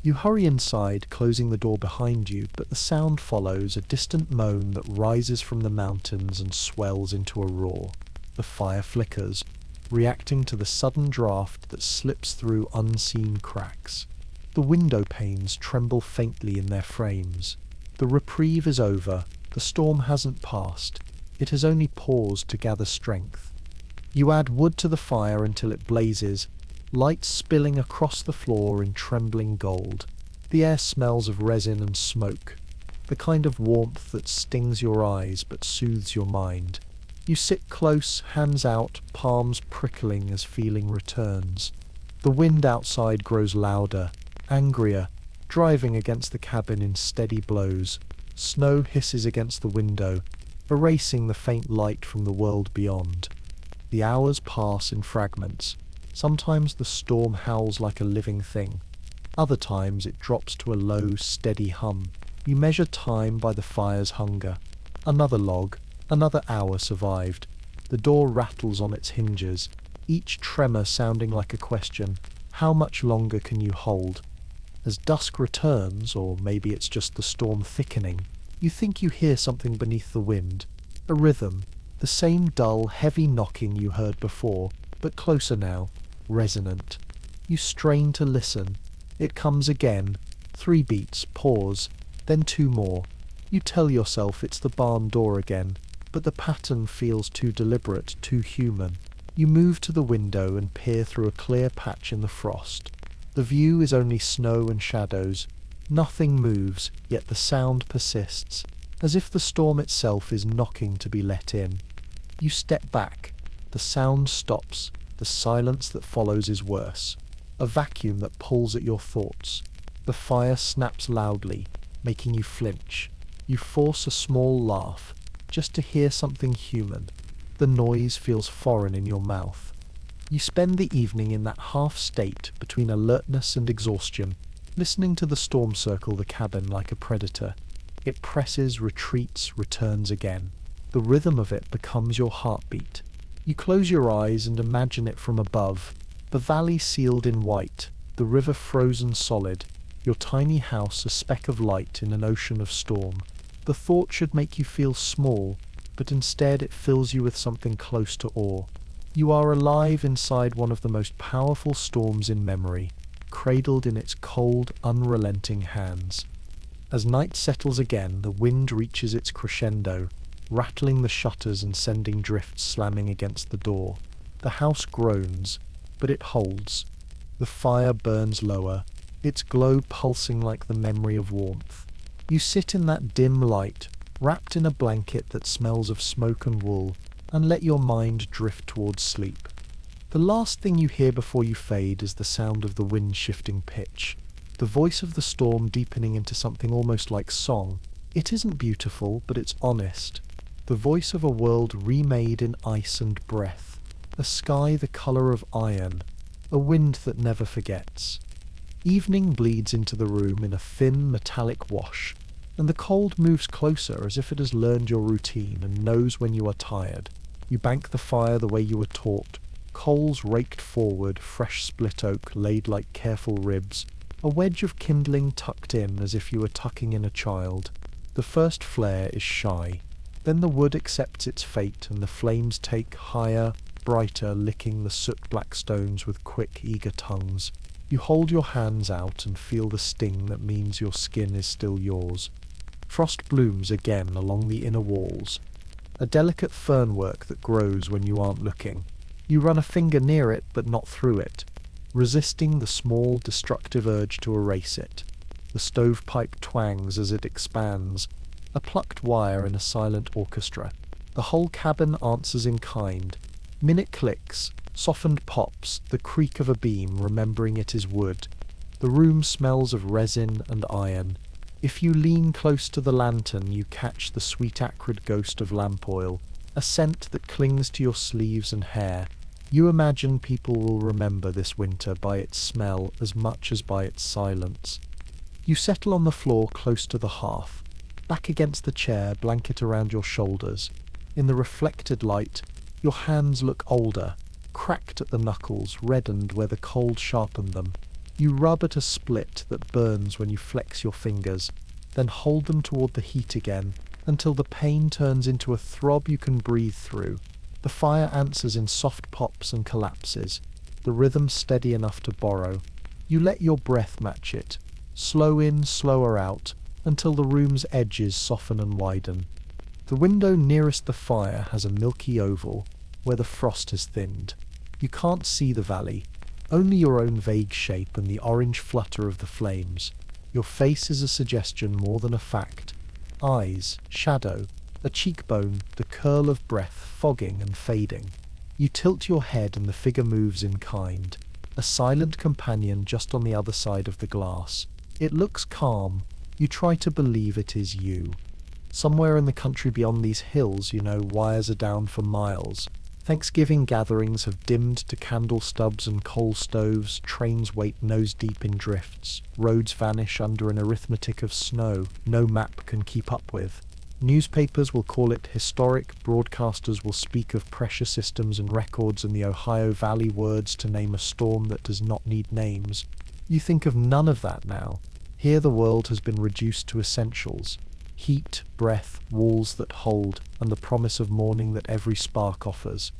You hurry inside, closing the door behind you, but the sound follows, a distant moan that rises from the mountains and swells into a roar. The fire flickers, reacting to the sudden draft that slips through unseen cracks. The window panes tremble faintly in their frames. The reprieve is over. The storm hasn't passed. It has only paused to gather strength. You add wood to the fire until it blazes, light spilling across the floor in trembling gold. The air smells of resin and smoke, the kind of warmth that stings your eyes but soothes your mind. You sit close, hands out, palms prickling as feeling returns. The wind outside grows louder, angrier, driving against the cabin in steady blows. Snow hisses against the window, erasing the faint light from the world beyond. The hours pass in fragments. Sometimes the storm howls like a living thing. Other times it drops to a low, steady hum. You measure time by the fire's hunger. Another log, another hour survived. The door rattles on its hinges, each tremor sounding like a question. How much longer can you hold? As dusk returns, or maybe it's just the storm thickening, you think you hear something beneath the wind. A rhythm, the same dull, heavy knocking you heard before, but closer now, resonant. You strain to listen. It comes again. 3 beats, pause, then 2 more. You tell yourself it's the barn door again, but the pattern feels too deliberate, too human. You move to the window and peer through a clear patch in the frost. The view is only snow and shadows. Nothing moves, yet the sound persists, as if the storm itself is knocking to be let in. You step back. The sound stops. The silence that follows is worse. A vacuum that pulls at your thoughts. The fire snaps loudly, making you flinch. You force a small laugh, just to hear something human. The noise feels foreign in your mouth. You spend the evening in that half state between alertness and exhaustion, listening to the storm circle the cabin like a predator. It presses, retreats, returns again. The rhythm of it becomes your heartbeat. You close your eyes and imagine it from above. The valley sealed in white, the river frozen solid, your tiny house a speck of light in an ocean of storm. The thought should make you feel small, but instead it fills you with something close to awe. You are alive inside one of the most powerful storms in memory, cradled in its cold, unrelenting hands. As night settles again, the wind reaches its crescendo, rattling the shutters and sending drifts slamming against the door. The house groans, but it holds. The fire burns lower, its glow pulsing like the memory of warmth. You sit in that dim light, wrapped in a blanket that smells of smoke and wool, and let your mind drift towards sleep. The last thing you hear before you fade is the sound of the wind shifting pitch, the voice of the storm deepening into something almost like song. It isn't beautiful, but it's honest. The voice of a world remade in ice and breath, a sky the colour of iron, a wind that never forgets. Evening bleeds into the room in a thin metallic wash. and the cold moves closer as if it has learned your routine and knows when you are tired. You bank the fire the way you were taught, coals raked forward, fresh split oak laid like careful ribs, a wedge of kindling tucked in as if you were tucking in a child. The first flare is shy. Then the wood accepts its fate and the flames take higher, brighter, licking the soot-black stones with quick, eager tongues. You hold your hands out and feel the sting that means your skin is still yours. Frost blooms again along the inner walls, a delicate fernwork that grows when you aren't looking. You run a finger near it but not through it, resisting the small, destructive urge to erase it. The stovepipe twangs as it expands, a plucked wire in a silent orchestra. The whole cabin answers in kind. Minute clicks, softened pops, the creak of a beam remembering it is wood. The room smells of resin and iron. If you lean close to the lantern, you catch the sweet acrid ghost of lamp oil, a scent that clings to your sleeves and hair. You imagine people will remember this winter by its smell as much as by its silence. You settle on the floor close to the hearth, back against the chair, blanket around your shoulders. In the reflected light, your hands look older, cracked at the knuckles, reddened where the cold sharpened them. You rub at a split that burns when you flex your fingers, then hold them toward the heat again until the pain turns into a throb you can breathe through. The fire answers in soft pops and collapses, the rhythm steady enough to borrow. You let your breath match it, slow in, slower out, until the room's edges soften and widen. The window nearest the fire has a milky oval, where the frost has thinned. You can't see the valley, only your own vague shape and the orange flutter of the flames. Your face is a suggestion more than a fact. Eyes, shadow, a cheekbone, the curl of breath fogging and fading. You tilt your head and the figure moves in kind, a silent companion just on the other side of the glass. It looks calm. You try to believe it is you. Somewhere in the country beyond these hills, wires are down for miles. Thanksgiving gatherings have dimmed to candle stubs and coal stoves, trains wait nose-deep in drifts, roads vanish under an arithmetic of snow no map can keep up with. Newspapers will call it historic, broadcasters will speak of pressure systems and records in the Ohio Valley, words to name a storm that does not need names. You think of none of that now. Here the world has been reduced to essentials. Heat, breath, walls that hold, and the promise of morning that every spark offers.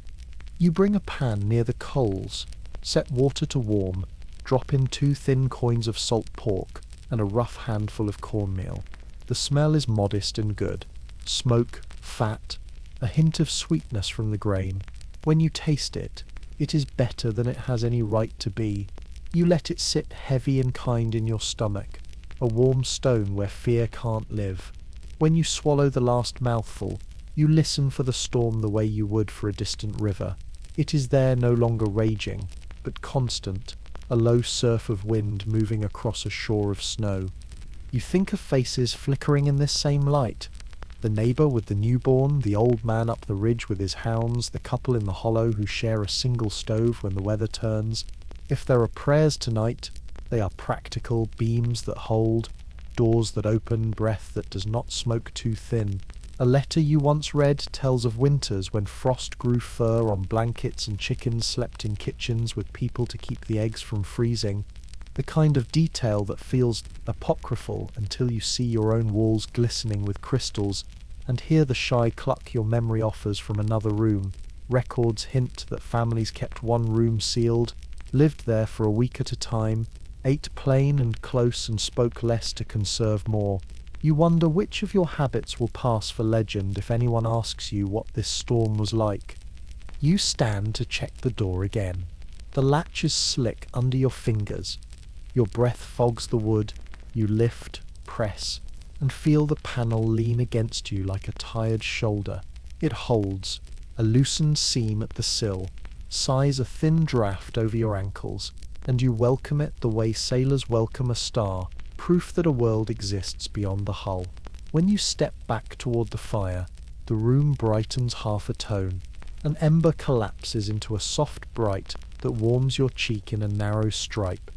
You bring a pan near the coals, set water to warm, drop in 2 thin coins of salt pork, and a rough handful of cornmeal. The smell is modest and good. Smoke, fat, a hint of sweetness from the grain. When you taste it, it is better than it has any right to be. You let it sit heavy and kind in your stomach, a warm stone where fear can't live. When you swallow the last mouthful, you listen for the storm the way you would for a distant river. It is there no longer raging, but constant, a low surf of wind moving across a shore of snow. You think of faces flickering in this same light. The neighbour with the newborn, the old man up the ridge with his hounds, the couple in the hollow who share a single stove when the weather turns. If there are prayers tonight, they are practical beams that hold, doors that open, breath that does not smoke too thin. A letter you once read tells of winters when frost grew fur on blankets and chickens slept in kitchens with people to keep the eggs from freezing. The kind of detail that feels apocryphal until you see your own walls glistening with crystals and hear the shy cluck your memory offers from another room. Records hint that families kept one room sealed, lived there for a week at a time, ate plain and close and spoke less to conserve more. You wonder which of your habits will pass for legend if anyone asks you what this storm was like. You stand to check the door again. The latch is slick under your fingers. Your breath fogs the wood. You lift, press, and feel the panel lean against you like a tired shoulder. It holds, a loosened seam at the sill, sighs a thin draft over your ankles, and you welcome it the way sailors welcome a star, proof that a world exists beyond the hull. When you step back toward the fire, the room brightens half a tone. An ember collapses into a soft bright that warms your cheek in a narrow stripe.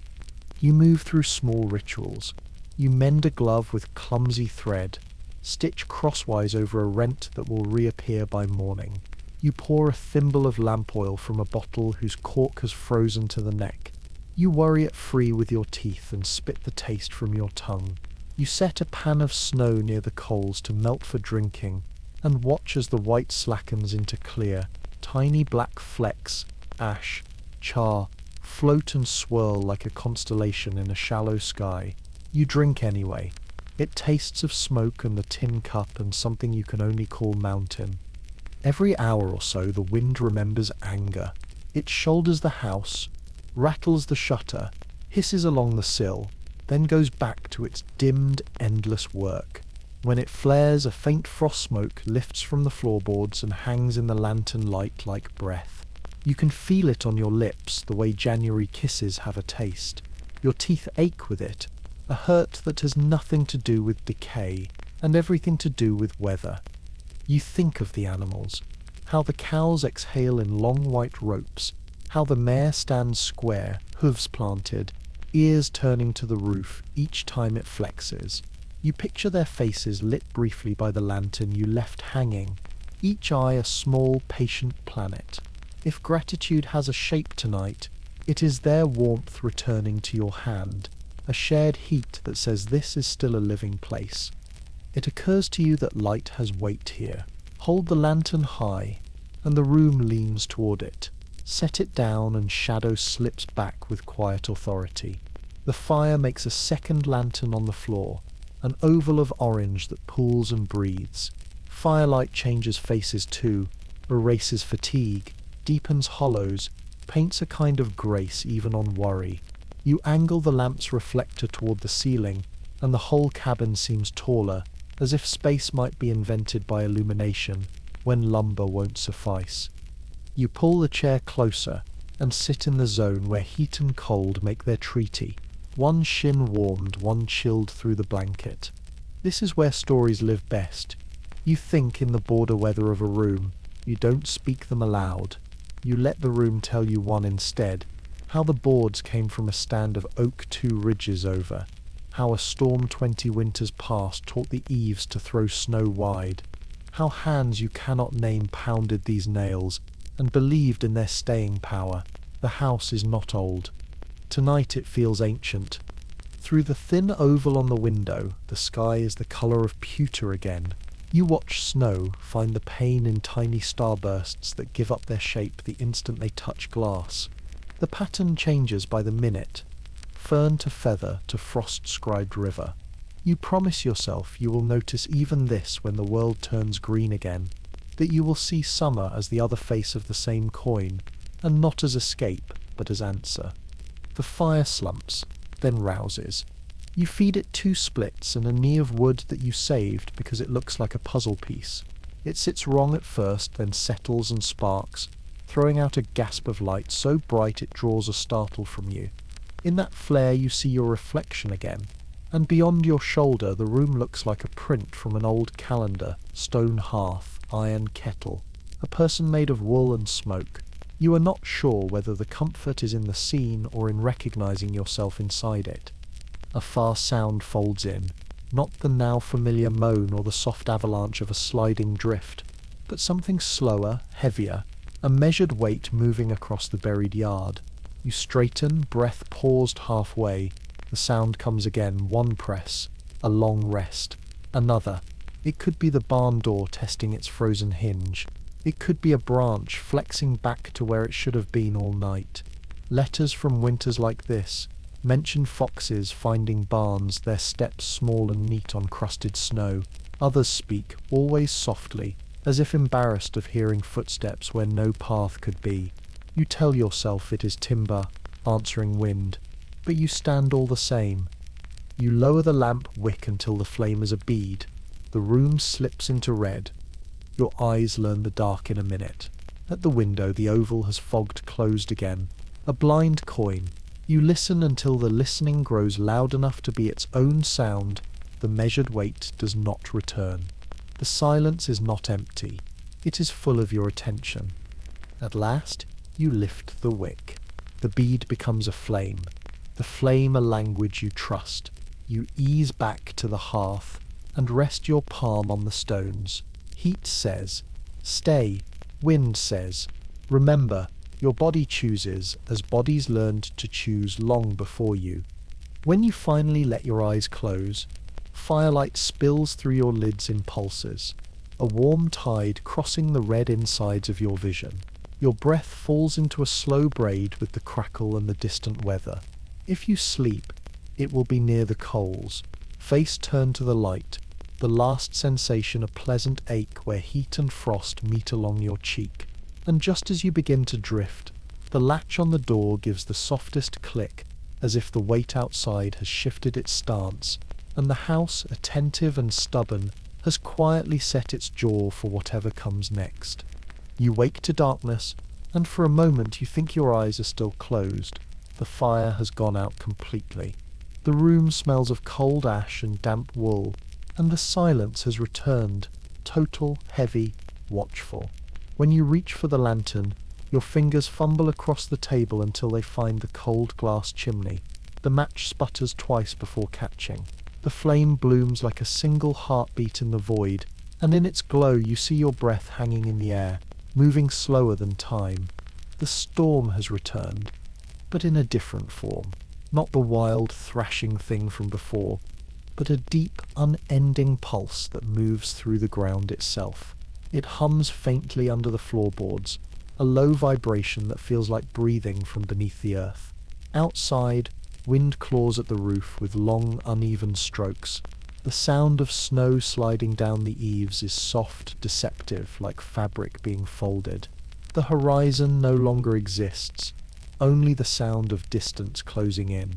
You move through small rituals, You mend a glove with clumsy thread, stitch crosswise over a rent that will reappear by morning. You pour a thimble of lamp oil from a bottle whose cork has frozen to the neck. You worry it free with your teeth and spit the taste from your tongue. You set a pan of snow near the coals to melt for drinking, and watch as the white slackens into clear. Tiny black flecks, ash, char, float and swirl like a constellation in a shallow sky. You drink anyway. It tastes of smoke and the tin cup and something you can only call mountain. Every hour or so the wind remembers anger. It shoulders the house, rattles the shutter, hisses along the sill, then goes back to its dimmed, endless work. When it flares, a faint frost smoke lifts from the floorboards and hangs in the lantern light like breath. You can feel it on your lips, the way January kisses have a taste. Your teeth ache with it, a hurt that has nothing to do with decay and everything to do with weather. You think of the animals, how the cows exhale in long white ropes, how the mare stands square, hooves planted, ears turning to the roof each time it flexes. You picture their faces lit briefly by the lantern you left hanging, each eye a small, patient planet. If gratitude has a shape tonight, it is their warmth returning to your hand, a shared heat that says this is still a living place. It occurs to you that light has weight here. Hold the lantern high, and the room leans toward it. Set it down, and shadow slips back with quiet authority. The fire makes a second lantern on the floor, an oval of orange that pools and breathes. Firelight changes faces too, erases fatigue, deepens hollows, paints a kind of grace even on worry. You angle the lamp's reflector toward the ceiling, and the whole cabin seems taller, as if space might be invented by illumination, when lumber won't suffice. You pull the chair closer, and sit in the zone where heat and cold make their treaty, one shin warmed, one chilled through the blanket. This is where stories live best. You think in the border weather of a room, you don't speak them aloud. You let the room tell you one instead, how the boards came from a stand of oak 2 ridges over, how a storm 20 winters past taught the eaves to throw snow wide, how hands you cannot name pounded these nails, and believed in their staying power. The house is not old. Tonight it feels ancient. Through the thin oval on the window, the sky is the colour of pewter again. You watch snow, find the pain in tiny starbursts that give up their shape the instant they touch glass. The pattern changes by the minute, fern to feather to frost-scribed river. You promise yourself you will notice even this when the world turns green again, that you will see summer as the other face of the same coin, and not as escape, but as answer. The fire slumps, then rouses. You feed it 2 splits and a knee of wood that you saved because it looks like a puzzle piece. It sits wrong at first, then settles and sparks, throwing out a gasp of light so bright it draws a startle from you. In that flare you see your reflection again, and beyond your shoulder the room looks like a print from an old calendar, stone hearth, iron kettle, a person made of wool and smoke. You are not sure whether the comfort is in the scene or in recognizing yourself inside it. A far sound folds in, not the now familiar moan or the soft avalanche of a sliding drift, but something slower, heavier, a measured weight moving across the buried yard. You straighten, breath paused halfway. The sound comes again, one press, a long rest, another. It could be the barn door testing its frozen hinge. It could be a branch flexing back to where it should have been all night. Letters from winters like this mention foxes finding barns, their steps small and neat on crusted snow. Others speak, always softly, as if embarrassed of hearing footsteps where no path could be. You tell yourself it is timber, answering wind, but you stand all the same. You lower the lamp wick until the flame is a bead. The room slips into red. Your eyes learn the dark in a minute. At the window the oval has fogged closed again. A blind coin. You listen until the listening grows loud enough to be its own sound. The measured weight does not return. The silence is not empty. It is full of your attention. At last, you lift the wick. The bead becomes a flame. The flame a language you trust. You ease back to the hearth and rest your palm on the stones. Heat says, stay. Wind says, remember. Your body chooses as bodies learned to choose long before you. When you finally let your eyes close, firelight spills through your lids in pulses, a warm tide crossing the red insides of your vision. Your breath falls into a slow braid with the crackle and the distant weather. If you sleep, it will be near the coals, face turned to the light, the last sensation a pleasant ache where heat and frost meet along your cheek. And just as you begin to drift, the latch on the door gives the softest click, as if the weight outside has shifted its stance, and the house, attentive and stubborn, has quietly set its jaw for whatever comes next. You wake to darkness, and for a moment you think your eyes are still closed. The fire has gone out completely. The room smells of cold ash and damp wool, and the silence has returned, total, heavy, watchful. When you reach for the lantern, your fingers fumble across the table until they find the cold glass chimney. The match sputters twice before catching. The flame blooms like a single heartbeat in the void, and in its glow you see your breath hanging in the air, moving slower than time. The storm has returned, but in a different form. Not the wild, thrashing thing from before, but a deep, unending pulse that moves through the ground itself. It hums faintly under the floorboards, a low vibration that feels like breathing from beneath the earth. Outside, wind claws at the roof with long, uneven strokes. The sound of snow sliding down the eaves is soft, deceptive, like fabric being folded. The horizon no longer exists, only the sound of distance closing in.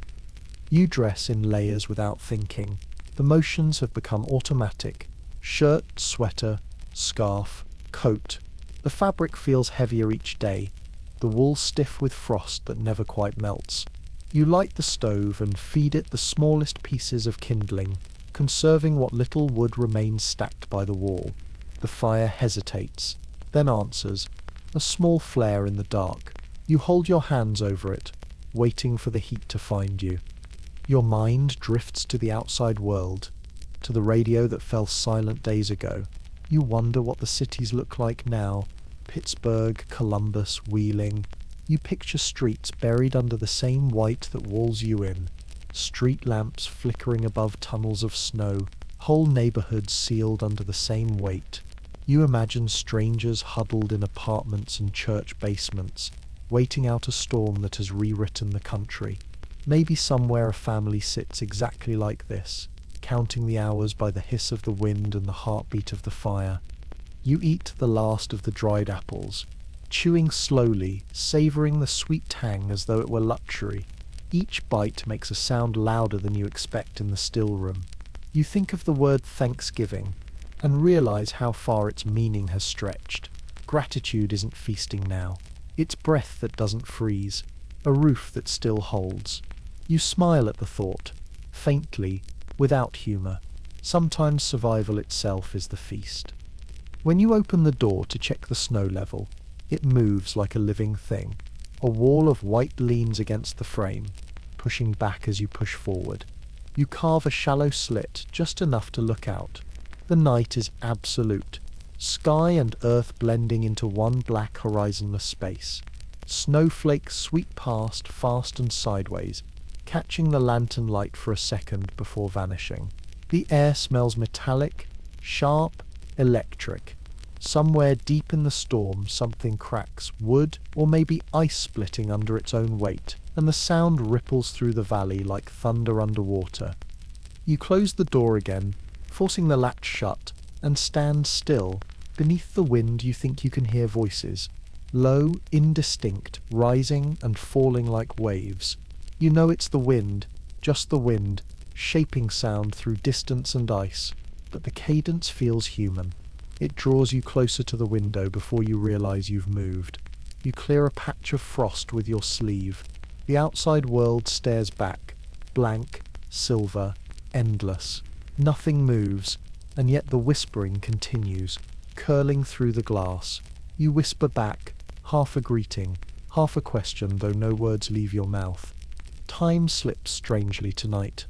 You dress in layers without thinking. The motions have become automatic. Shirt, sweater, scarf, coat. The fabric feels heavier each day, the wool stiff with frost that never quite melts. You light the stove and feed it the smallest pieces of kindling, conserving what little wood remains stacked by the wall. The fire hesitates, then answers, a small flare in the dark. You hold your hands over it, waiting for the heat to find you. Your mind drifts to the outside world, to the radio that fell silent days ago. You wonder what the cities look like now. Pittsburgh, Columbus, Wheeling. You picture streets buried under the same white that walls you in. Street lamps flickering above tunnels of snow. Whole neighborhoods sealed under the same weight. You imagine strangers huddled in apartments and church basements, waiting out a storm that has rewritten the country. Maybe somewhere a family sits exactly like this, counting the hours by the hiss of the wind and the heartbeat of the fire. You eat the last of the dried apples, chewing slowly, savoring the sweet tang as though it were luxury. Each bite makes a sound louder than you expect in the still room. You think of the word Thanksgiving and realize how far its meaning has stretched. Gratitude isn't feasting now. It's breath that doesn't freeze, a roof that still holds. You smile at the thought, faintly, without humor. Sometimes survival itself is the feast. When you open the door to check the snow level, it moves like a living thing. A wall of white leans against the frame, pushing back as you push forward. You carve a shallow slit, just enough to look out. The night is absolute, sky and earth blending into one black horizonless space. Snowflakes sweep past, fast and sideways, catching the lantern light for a second before vanishing. The air smells metallic, sharp, electric. Somewhere deep in the storm, something cracks, wood or maybe ice splitting under its own weight, and the sound ripples through the valley like thunder underwater. You close the door again, forcing the latch shut, and stand still. Beneath the wind you think you can hear voices, low, indistinct, rising and falling like waves. You know it's the wind, just the wind, shaping sound through distance and ice, but the cadence feels human. It draws you closer to the window before you realize you've moved. You clear a patch of frost with your sleeve. The outside world stares back, blank, silver, endless. Nothing moves, and yet the whispering continues, curling through the glass. You whisper back, half a greeting, half a question, though no words leave your mouth. Time slips strangely tonight.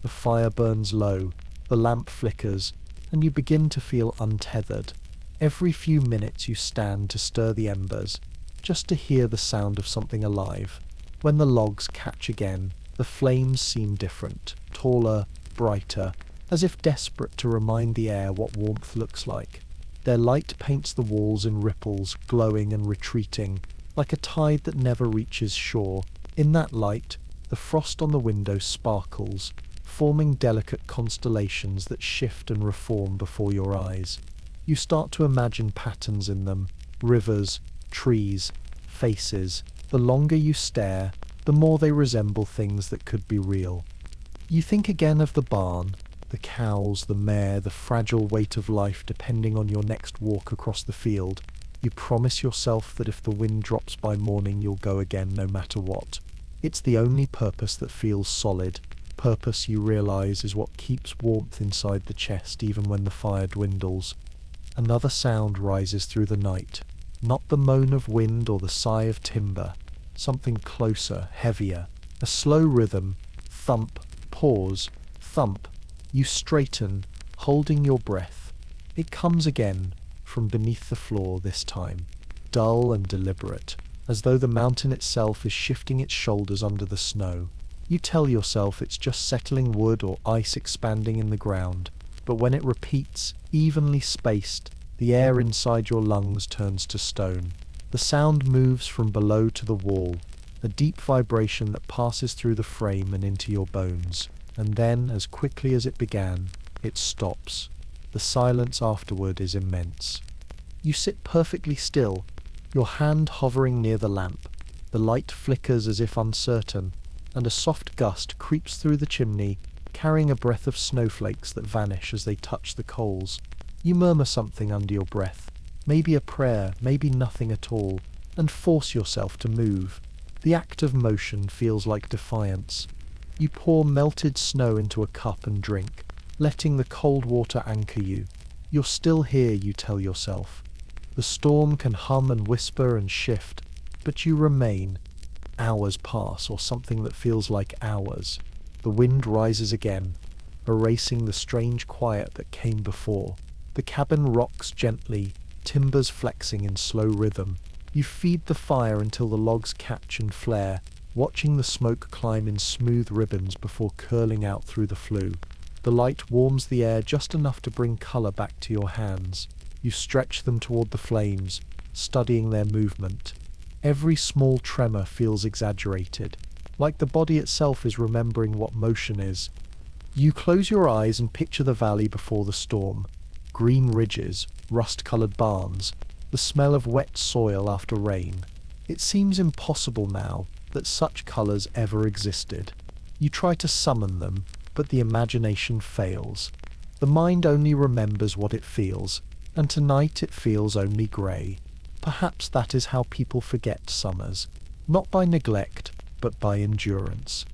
The fire burns low, the lamp flickers, and you begin to feel untethered. Every few minutes you stand to stir the embers, just to hear the sound of something alive. When the logs catch again, the flames seem different, taller, brighter, as if desperate to remind the air what warmth looks like. Their light paints the walls in ripples, glowing and retreating, like a tide that never reaches shore. In that light, the frost on the window sparkles, forming delicate constellations that shift and reform before your eyes. You start to imagine patterns in them, rivers, trees, faces. The longer you stare, the more they resemble things that could be real. You think again of the barn, the cows, the mare, the fragile weight of life depending on your next walk across the field. You promise yourself that if the wind drops by morning, you'll go again no matter what. It's the only purpose that feels solid. Purpose, you realize, is what keeps warmth inside the chest even when the fire dwindles. Another sound rises through the night. Not the moan of wind or the sigh of timber. Something closer, heavier. A slow rhythm. Thump, pause, thump. You straighten, holding your breath. It comes again, from beneath the floor this time. Dull and deliberate, as though the mountain itself is shifting its shoulders under the snow. You tell yourself it's just settling wood or ice expanding in the ground, but when it repeats, evenly spaced, the air inside your lungs turns to stone. The sound moves from below to the wall, a deep vibration that passes through the frame and into your bones. And then, as quickly as it began, it stops. The silence afterward is immense. You sit perfectly still, your hand hovering near the lamp. The light flickers as if uncertain, and a soft gust creeps through the chimney, carrying a breath of snowflakes that vanish as they touch the coals. You murmur something under your breath, maybe a prayer, maybe nothing at all, and force yourself to move. The act of motion feels like defiance. You pour melted snow into a cup and drink, letting the cold water anchor you. You're still here, you tell yourself. The storm can hum and whisper and shift, but you remain. Hours pass, or something that feels like hours. The wind rises again, erasing the strange quiet that came before. The cabin rocks gently, timbers flexing in slow rhythm. You feed the fire until the logs catch and flare, watching the smoke climb in smooth ribbons before curling out through the flue. The light warms the air just enough to bring color back to your hands. You stretch them toward the flames, studying their movement. Every small tremor feels exaggerated, like the body itself is remembering what motion is. You close your eyes and picture the valley before the storm. Green ridges, rust-colored barns, the smell of wet soil after rain. It seems impossible now that such colors ever existed. You try to summon them, but the imagination fails. The mind only remembers what it feels, and tonight it feels only grey. Perhaps that is how people forget summers, not by neglect, but by endurance.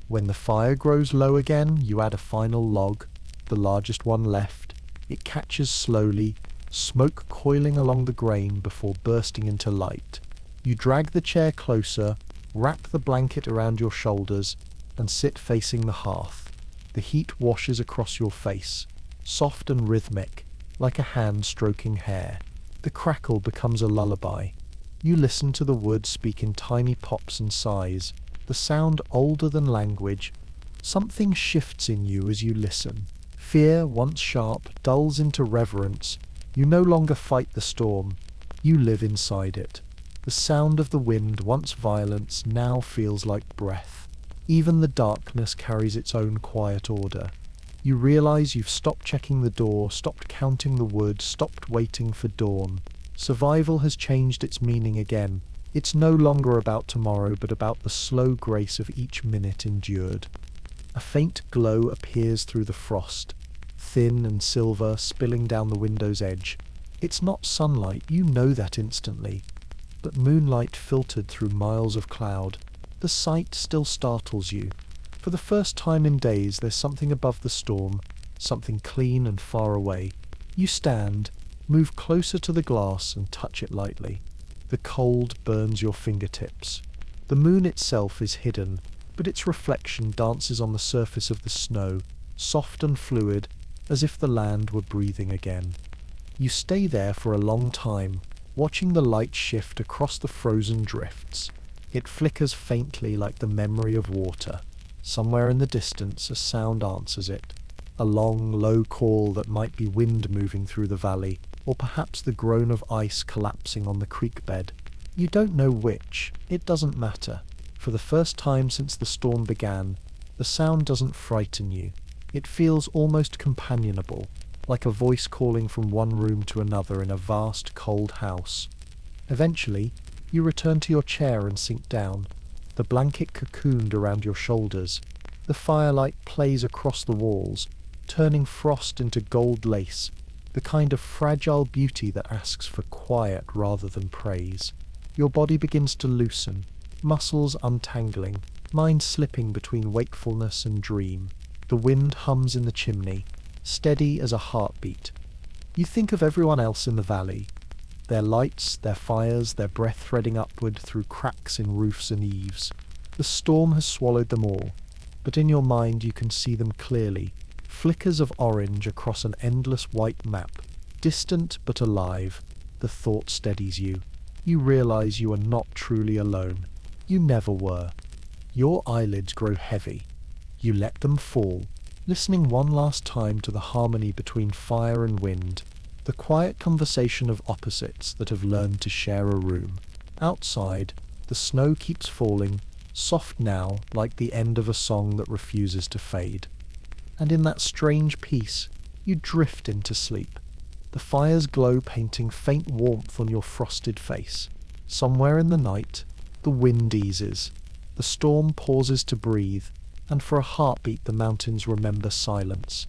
When the fire grows low again, you add a final log, the largest one left. It catches slowly, smoke coiling along the grain before bursting into light. You drag the chair closer, wrap the blanket around your shoulders, and sit facing the hearth. The heat washes across your face, soft and rhythmic, like a hand stroking hair. The crackle becomes a lullaby. You listen to the wood speak in tiny pops and sighs, the sound older than language. Something shifts in you as you listen. Fear, once sharp, dulls into reverence. You no longer fight the storm. You live inside it. The sound of the wind, once violence, now feels like breath. Even the darkness carries its own quiet order. You realize you've stopped checking the door, stopped counting the wood, stopped waiting for dawn. Survival has changed its meaning again. It's no longer about tomorrow, but about the slow grace of each minute endured. A faint glow appears through the frost, thin and silver, spilling down the window's edge. It's not sunlight, you know that instantly, but moonlight filtered through miles of cloud. The sight still startles you. For the first time in days, there's something above the storm, something clean and far away. You stand, move closer to the glass and touch it lightly. The cold burns your fingertips. The moon itself is hidden, but its reflection dances on the surface of the snow, soft and fluid, as if the land were breathing again. You stay there for a long time, watching the light shift across the frozen drifts. It flickers faintly like the memory of water. Somewhere in the distance, a sound answers it. A long, low call that might be wind moving through the valley, or perhaps the groan of ice collapsing on the creek bed. You don't know which. It doesn't matter. For the first time since the storm began, the sound doesn't frighten you. It feels almost companionable, like a voice calling from one room to another in a vast, cold house. Eventually, you return to your chair and sink down, the blanket cocooned around your shoulders. The firelight plays across the walls, turning frost into gold lace, the kind of fragile beauty that asks for quiet rather than praise. Your body begins to loosen, muscles untangling, mind slipping between wakefulness and dream. The wind hums in the chimney, steady as a heartbeat. You think of everyone else in the valley, their lights, their fires, their breath threading upward through cracks in roofs and eaves. The storm has swallowed them all, but in your mind you can see them clearly, flickers of orange across an endless white map, distant but alive. The thought steadies you. You realize you are not truly alone. You never were. Your eyelids grow heavy. You let them fall, listening one last time to the harmony between fire and wind, the quiet conversation of opposites that have learned to share a room. Outside, the snow keeps falling, soft now like the end of a song that refuses to fade. And in that strange peace, you drift into sleep. The fire's glow painting faint warmth on your frosted face. Somewhere in the night, the wind eases. The storm pauses to breathe, and for a heartbeat the mountains remember silence.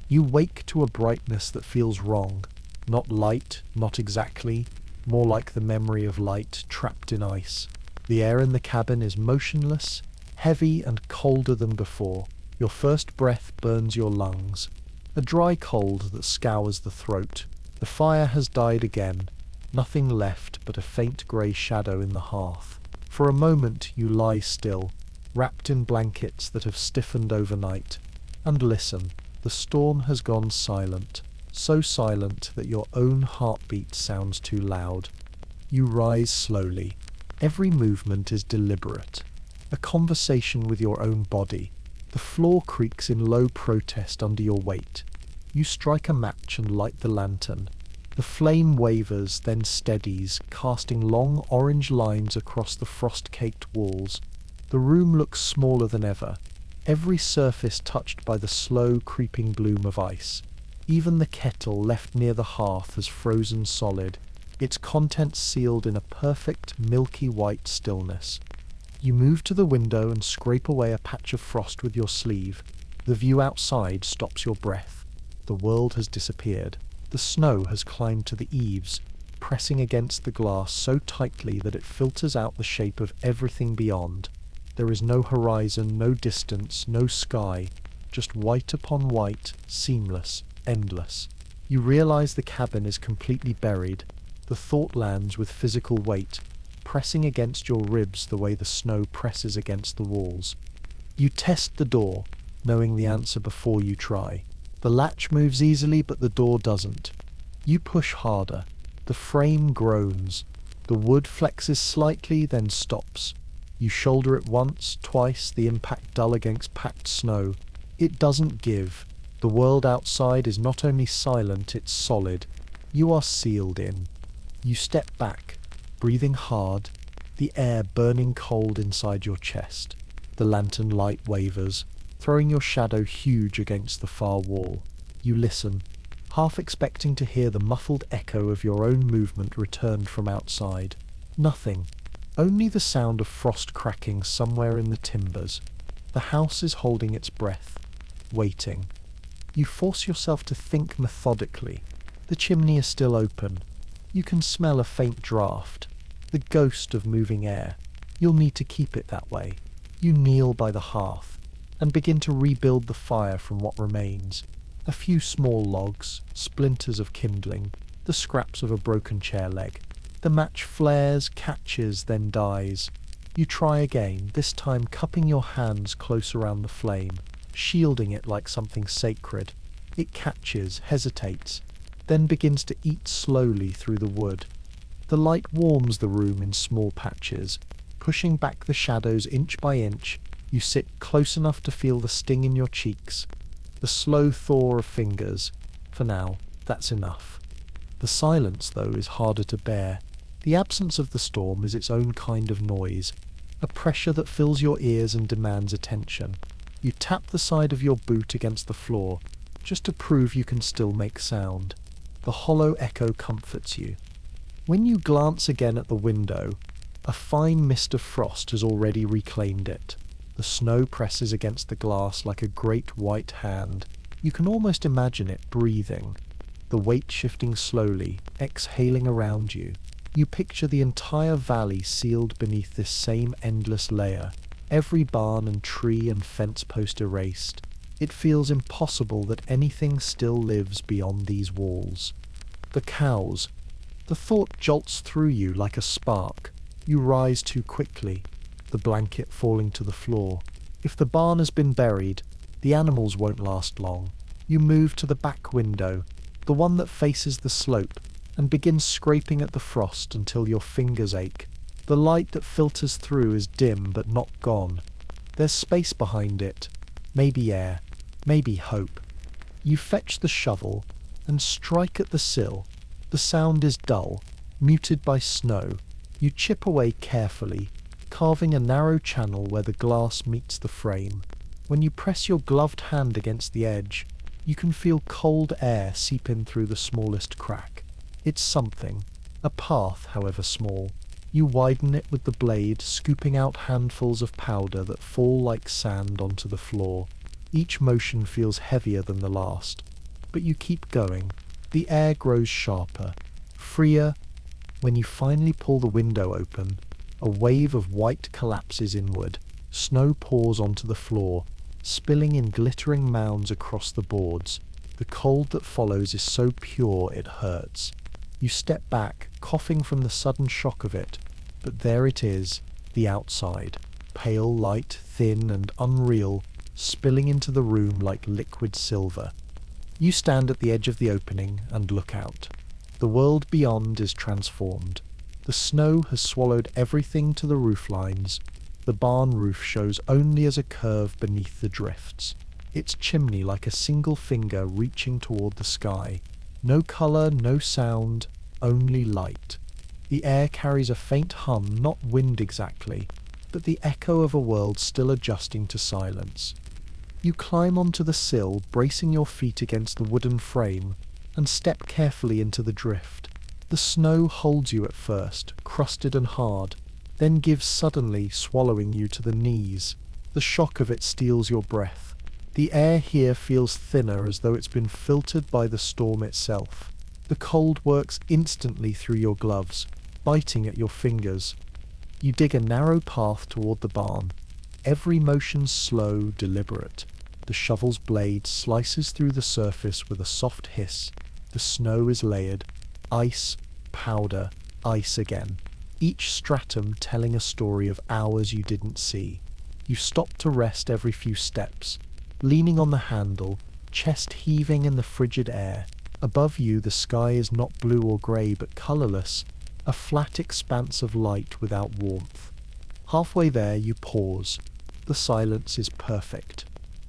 You wake to a brightness that feels wrong. Not light, not exactly, more like the memory of light trapped in ice. The air in the cabin is motionless, heavy and colder than before. Your first breath burns your lungs, a dry cold that scours the throat. The fire has died again, nothing left but a faint grey shadow in the hearth. For a moment you lie still, wrapped in blankets that have stiffened overnight, and listen. The storm has gone silent, so silent that your own heartbeat sounds too loud. You rise slowly. Every movement is deliberate, a conversation with your own body. The floor creaks in low protest under your weight. You strike a match and light the lantern. The flame wavers, then steadies, casting long orange lines across the frost-caked walls. The room looks smaller than ever, every surface touched by the slow, creeping bloom of ice. Even the kettle left near the hearth has frozen solid, its contents sealed in a perfect, milky white stillness. You move to the window and scrape away a patch of frost with your sleeve. The view outside stops your breath. The world has disappeared. The snow has climbed to the eaves, pressing against the glass so tightly that it filters out the shape of everything beyond. There is no horizon, no distance, no sky, just white upon white, seamless, endless. You realize the cabin is completely buried. The thought lands with physical weight, pressing against your ribs the way the snow presses against the walls. You test the door, knowing the answer before you try. The latch moves easily, but the door doesn't. You push harder. The frame groans. The wood flexes slightly, then stops. You shoulder it once, twice, the impact dull against packed snow. It doesn't give. The world outside is not only silent, it's solid. You are sealed in. You step back, breathing hard, the air burning cold inside your chest. The lantern light wavers, throwing your shadow huge against the far wall. You listen, half expecting to hear the muffled echo of your own movement returned from outside. Nothing. Only the sound of frost cracking somewhere in the timbers. The house is holding its breath, waiting. You force yourself to think methodically. The chimney is still open. You can smell a faint draft, the ghost of moving air. You'll need to keep it that way. You kneel by the hearth and begin to rebuild the fire from what remains. A few small logs, splinters of kindling, the scraps of a broken chair leg. The match flares, catches, then dies. You try again, this time cupping your hands close around the flame, shielding it like something sacred. It catches, hesitates, then begins to eat slowly through the wood. The light warms the room in small patches, pushing back the shadows inch by inch. You sit close enough to feel the sting in your cheeks, the slow thaw of fingers. For now, that's enough. The silence, though, is harder to bear. The absence of the storm is its own kind of noise, a pressure that fills your ears and demands attention. You tap the side of your boot against the floor, just to prove you can still make sound. The hollow echo comforts you. When you glance again at the window, a fine mist of frost has already reclaimed it. The snow presses against the glass like a great white hand. You can almost imagine it breathing, the weight shifting slowly, exhaling around you. You picture the entire valley sealed beneath this same endless layer, every barn and tree and fence post erased. It feels impossible that anything still lives beyond these walls. The cows. The thought jolts through you like a spark. You rise too quickly, the blanket falling to the floor. If the barn has been buried, the animals won't last long. You move to the back window, the one that faces the slope, and begin scraping at the frost until your fingers ache. The light that filters through is dim but not gone. There's space behind it, maybe air, maybe hope. You fetch the shovel and strike at the sill. The sound is dull, muted by snow. You chip away carefully, carving a narrow channel where the glass meets the frame. When you press your gloved hand against the edge, you can feel cold air seep in through the smallest crack. It's something, a path, however small. You widen it with the blade, scooping out handfuls of powder that fall like sand onto the floor. Each motion feels heavier than the last, but you keep going. The air grows sharper, freer. When you finally pull the window open, a wave of white collapses inward. Snow pours onto the floor, spilling in glittering mounds across the boards. The cold that follows is so pure it hurts. You step back, coughing from the sudden shock of it, but there it is, the outside, pale light, thin and unreal, spilling into the room like liquid silver. You stand at the edge of the opening and look out. The world beyond is transformed. The snow has swallowed everything to the roof lines. The barn roof shows only as a curve beneath the drifts, its chimney like a single finger reaching toward the sky. No colour, no sound, only light. The air carries a faint hum, not wind exactly, but the echo of a world still adjusting to silence. You climb onto the sill, bracing your feet against the wooden frame, and step carefully into the drift. The snow holds you at first, crusted and hard, then gives suddenly, swallowing you to the knees. The shock of it steals your breath. The air here feels thinner, as though it's been filtered by the storm itself. The cold works instantly through your gloves, biting at your fingers. You dig a narrow path toward the barn. Every motion slow, deliberate. The shovel's blade slices through the surface with a soft hiss. The snow is layered. Ice, powder, ice again. Each stratum telling a story of hours you didn't see. You stop to rest every few steps, leaning on the handle, chest heaving in the frigid air. Above you the sky is not blue or grey but colourless, a flat expanse of light without warmth. Halfway there you pause. The silence is perfect,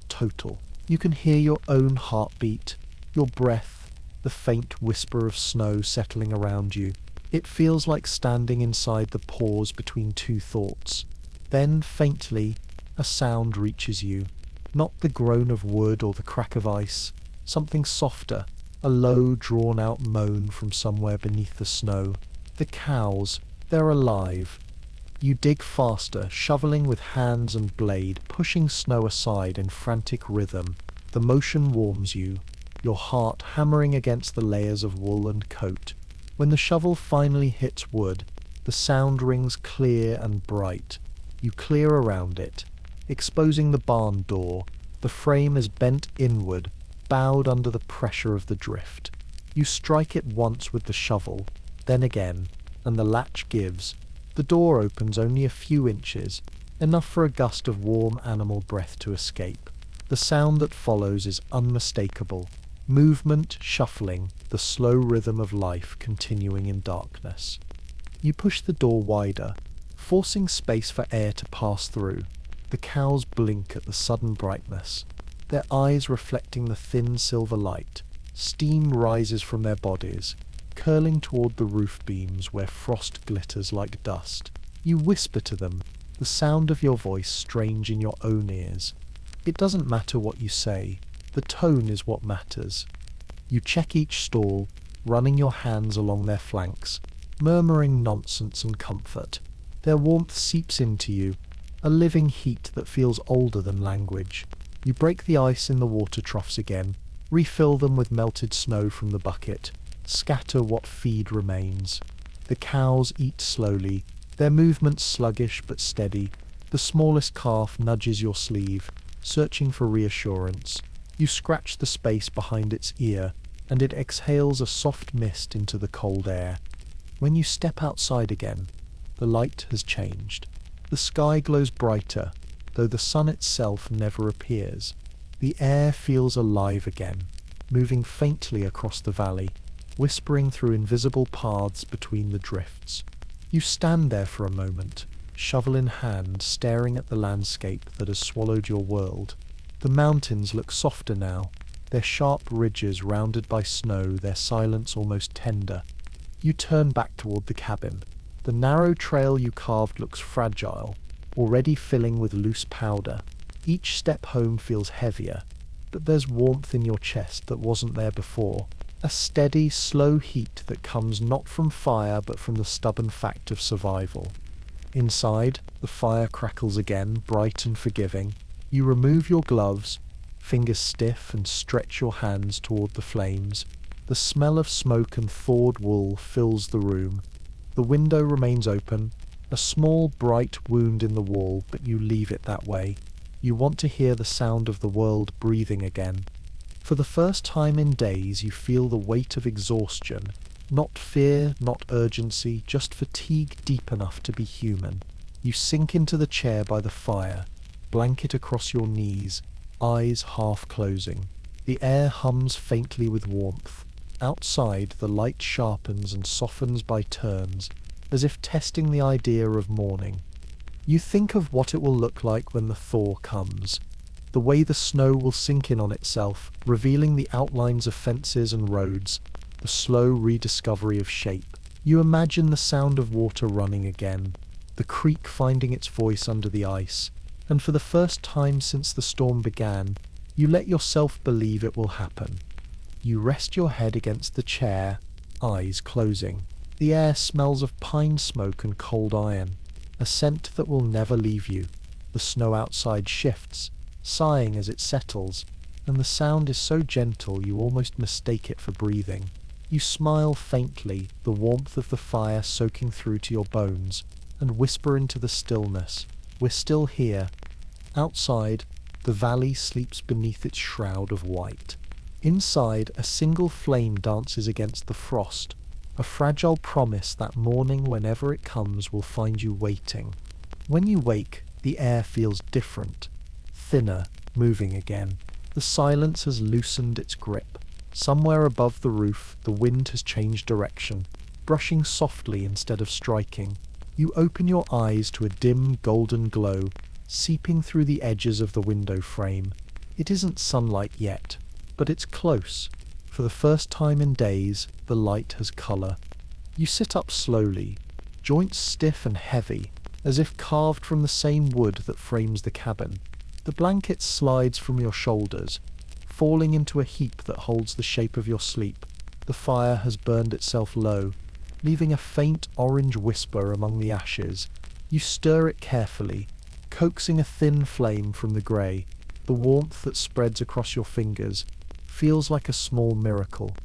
total. You can hear your own heartbeat, your breath, the faint whisper of snow settling around you. It feels like standing inside the pause between two thoughts. Then, faintly, a sound reaches you. Not the groan of wood or the crack of ice. Something softer, a low, drawn-out moan from somewhere beneath the snow. The cows, they're alive. You dig faster, shoveling with hands and blade, pushing snow aside in frantic rhythm. The motion warms you, your heart hammering against the layers of wool and coat. When the shovel finally hits wood, the sound rings clear and bright. You clear around it, exposing the barn door. The frame is bent inward, bowed under the pressure of the drift. You strike it once with the shovel, then again, and the latch gives. The door opens only a few inches, enough for a gust of warm animal breath to escape. The sound that follows is unmistakable. Movement, shuffling, the slow rhythm of life continuing in darkness. You push the door wider, forcing space for air to pass through. The cows blink at the sudden brightness, their eyes reflecting the thin silver light. Steam rises from their bodies, curling toward the roof beams where frost glitters like dust. You whisper to them, the sound of your voice strange in your own ears. It doesn't matter what you say, the tone is what matters. You check each stall, running your hands along their flanks, murmuring nonsense and comfort. Their warmth seeps into you, a living heat that feels older than language. You break the ice in the water troughs again, refill them with melted snow from the bucket, scatter what feed remains. The cows eat slowly, their movements sluggish but steady. The smallest calf nudges your sleeve, searching for reassurance. You scratch the space behind its ear, and it exhales a soft mist into the cold air. When you step outside again, the light has changed. The sky glows brighter, though the sun itself never appears. The air feels alive again, moving faintly across the valley, whispering through invisible paths between the drifts. You stand there for a moment, shovel in hand, staring at the landscape that has swallowed your world. The mountains look softer now, their sharp ridges rounded by snow, their silence almost tender. You turn back toward the cabin. The narrow trail you carved looks fragile, already filling with loose powder. Each step home feels heavier, but there's warmth in your chest that wasn't there before. A steady, slow heat that comes not from fire but from the stubborn fact of survival. Inside, the fire crackles again, bright and forgiving. You remove your gloves, fingers stiff, and stretch your hands toward the flames. The smell of smoke and thawed wool fills the room. The window remains open, a small bright wound in the wall, but you leave it that way. You want to hear the sound of the world breathing again. For the first time in days, you feel the weight of exhaustion. Not fear, not urgency, just fatigue deep enough to be human. You sink into the chair by the fire, blanket across your knees, eyes half closing. The air hums faintly with warmth. Outside, the light sharpens and softens by turns, as if testing the idea of morning. You think of what it will look like when the thaw comes. The way the snow will sink in on itself, revealing the outlines of fences and roads, the slow rediscovery of shape. You imagine the sound of water running again, the creek finding its voice under the ice, and for the first time since the storm began, you let yourself believe it will happen. You rest your head against the chair, eyes closing. The air smells of pine smoke and cold iron, a scent that will never leave you. The snow outside shifts, sighing as it settles, and the sound is so gentle you almost mistake it for breathing. You smile faintly, the warmth of the fire soaking through to your bones, and whisper into the stillness, "We're still here." Outside, the valley sleeps beneath its shroud of white. Inside, a single flame dances against the frost, a fragile promise that morning, whenever it comes, will find you waiting. When you wake, the air feels different, thinner, moving again. The silence has loosened its grip. Somewhere above the roof, the wind has changed direction, brushing softly instead of striking. You open your eyes to a dim golden glow, seeping through the edges of the window frame. It isn't sunlight yet, but it's close. For the first time in days, the light has color. You sit up slowly, joints stiff and heavy, as if carved from the same wood that frames the cabin. The blanket slides from your shoulders, falling into a heap that holds the shape of your sleep. The fire has burned itself low, leaving a faint orange whisper among the ashes. You stir it carefully, coaxing a thin flame from the grey. The warmth that spreads across your fingers feels like a small miracle.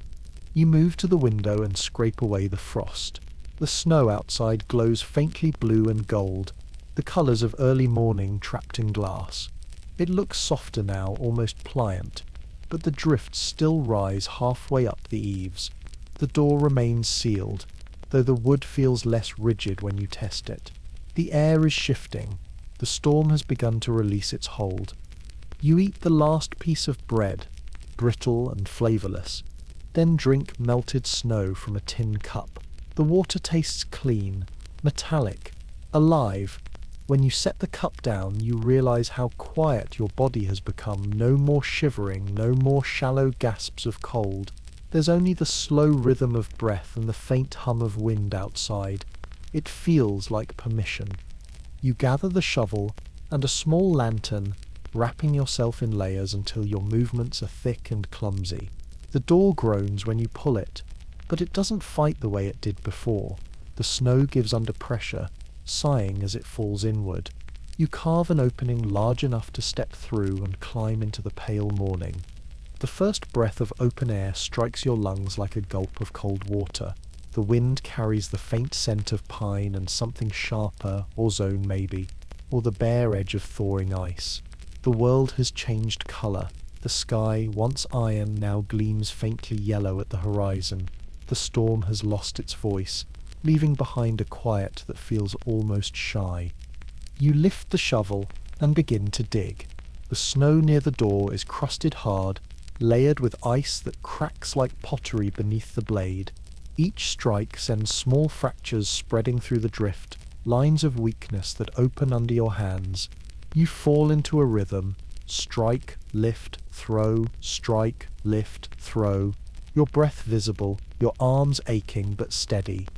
You move to the window and scrape away the frost. The snow outside glows faintly blue and gold, the colours of early morning trapped in glass. It looks softer now, almost pliant, but the drifts still rise halfway up the eaves. The door remains sealed, though the wood feels less rigid when you test it. The air is shifting. The storm has begun to release its hold. You eat the last piece of bread, brittle and flavourless, then drink melted snow from a tin cup. The water tastes clean, metallic, alive. When you set the cup down, you realize how quiet your body has become. No more shivering, no more shallow gasps of cold. There's only the slow rhythm of breath and the faint hum of wind outside. It feels like permission. You gather the shovel and a small lantern, wrapping yourself in layers until your movements are thick and clumsy. The door groans when you pull it, but it doesn't fight the way it did before. The snow gives under pressure, sighing as it falls inward. You carve an opening large enough to step through and climb into the pale morning. The first breath of open air strikes your lungs like a gulp of cold water. The wind carries the faint scent of pine and something sharper, ozone maybe, or the bare edge of thawing ice. The world has changed colour. The sky, once iron, now gleams faintly yellow at the horizon. The storm has lost its voice, leaving behind a quiet that feels almost shy. You lift the shovel and begin to dig. The snow near the door is crusted hard, layered with ice that cracks like pottery beneath the blade. Each strike sends small fractures spreading through the drift, lines of weakness that open under your hands. You fall into a rhythm. Strike, lift, throw, strike, lift, throw. Your breath visible, your arms aching but steady.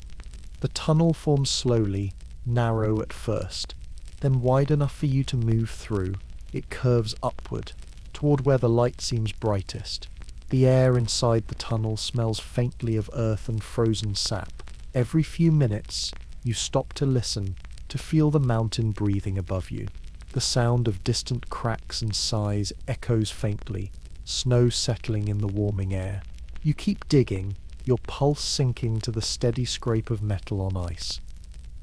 The tunnel forms slowly, narrow at first, then wide enough for you to move through. It curves upward, toward where the light seems brightest. The air inside the tunnel smells faintly of earth and frozen sap. Every few minutes, you stop to listen, to feel the mountain breathing above you. The sound of distant cracks and sighs echoes faintly, snow settling in the warming air. You keep digging, your pulse sinking to the steady scrape of metal on ice.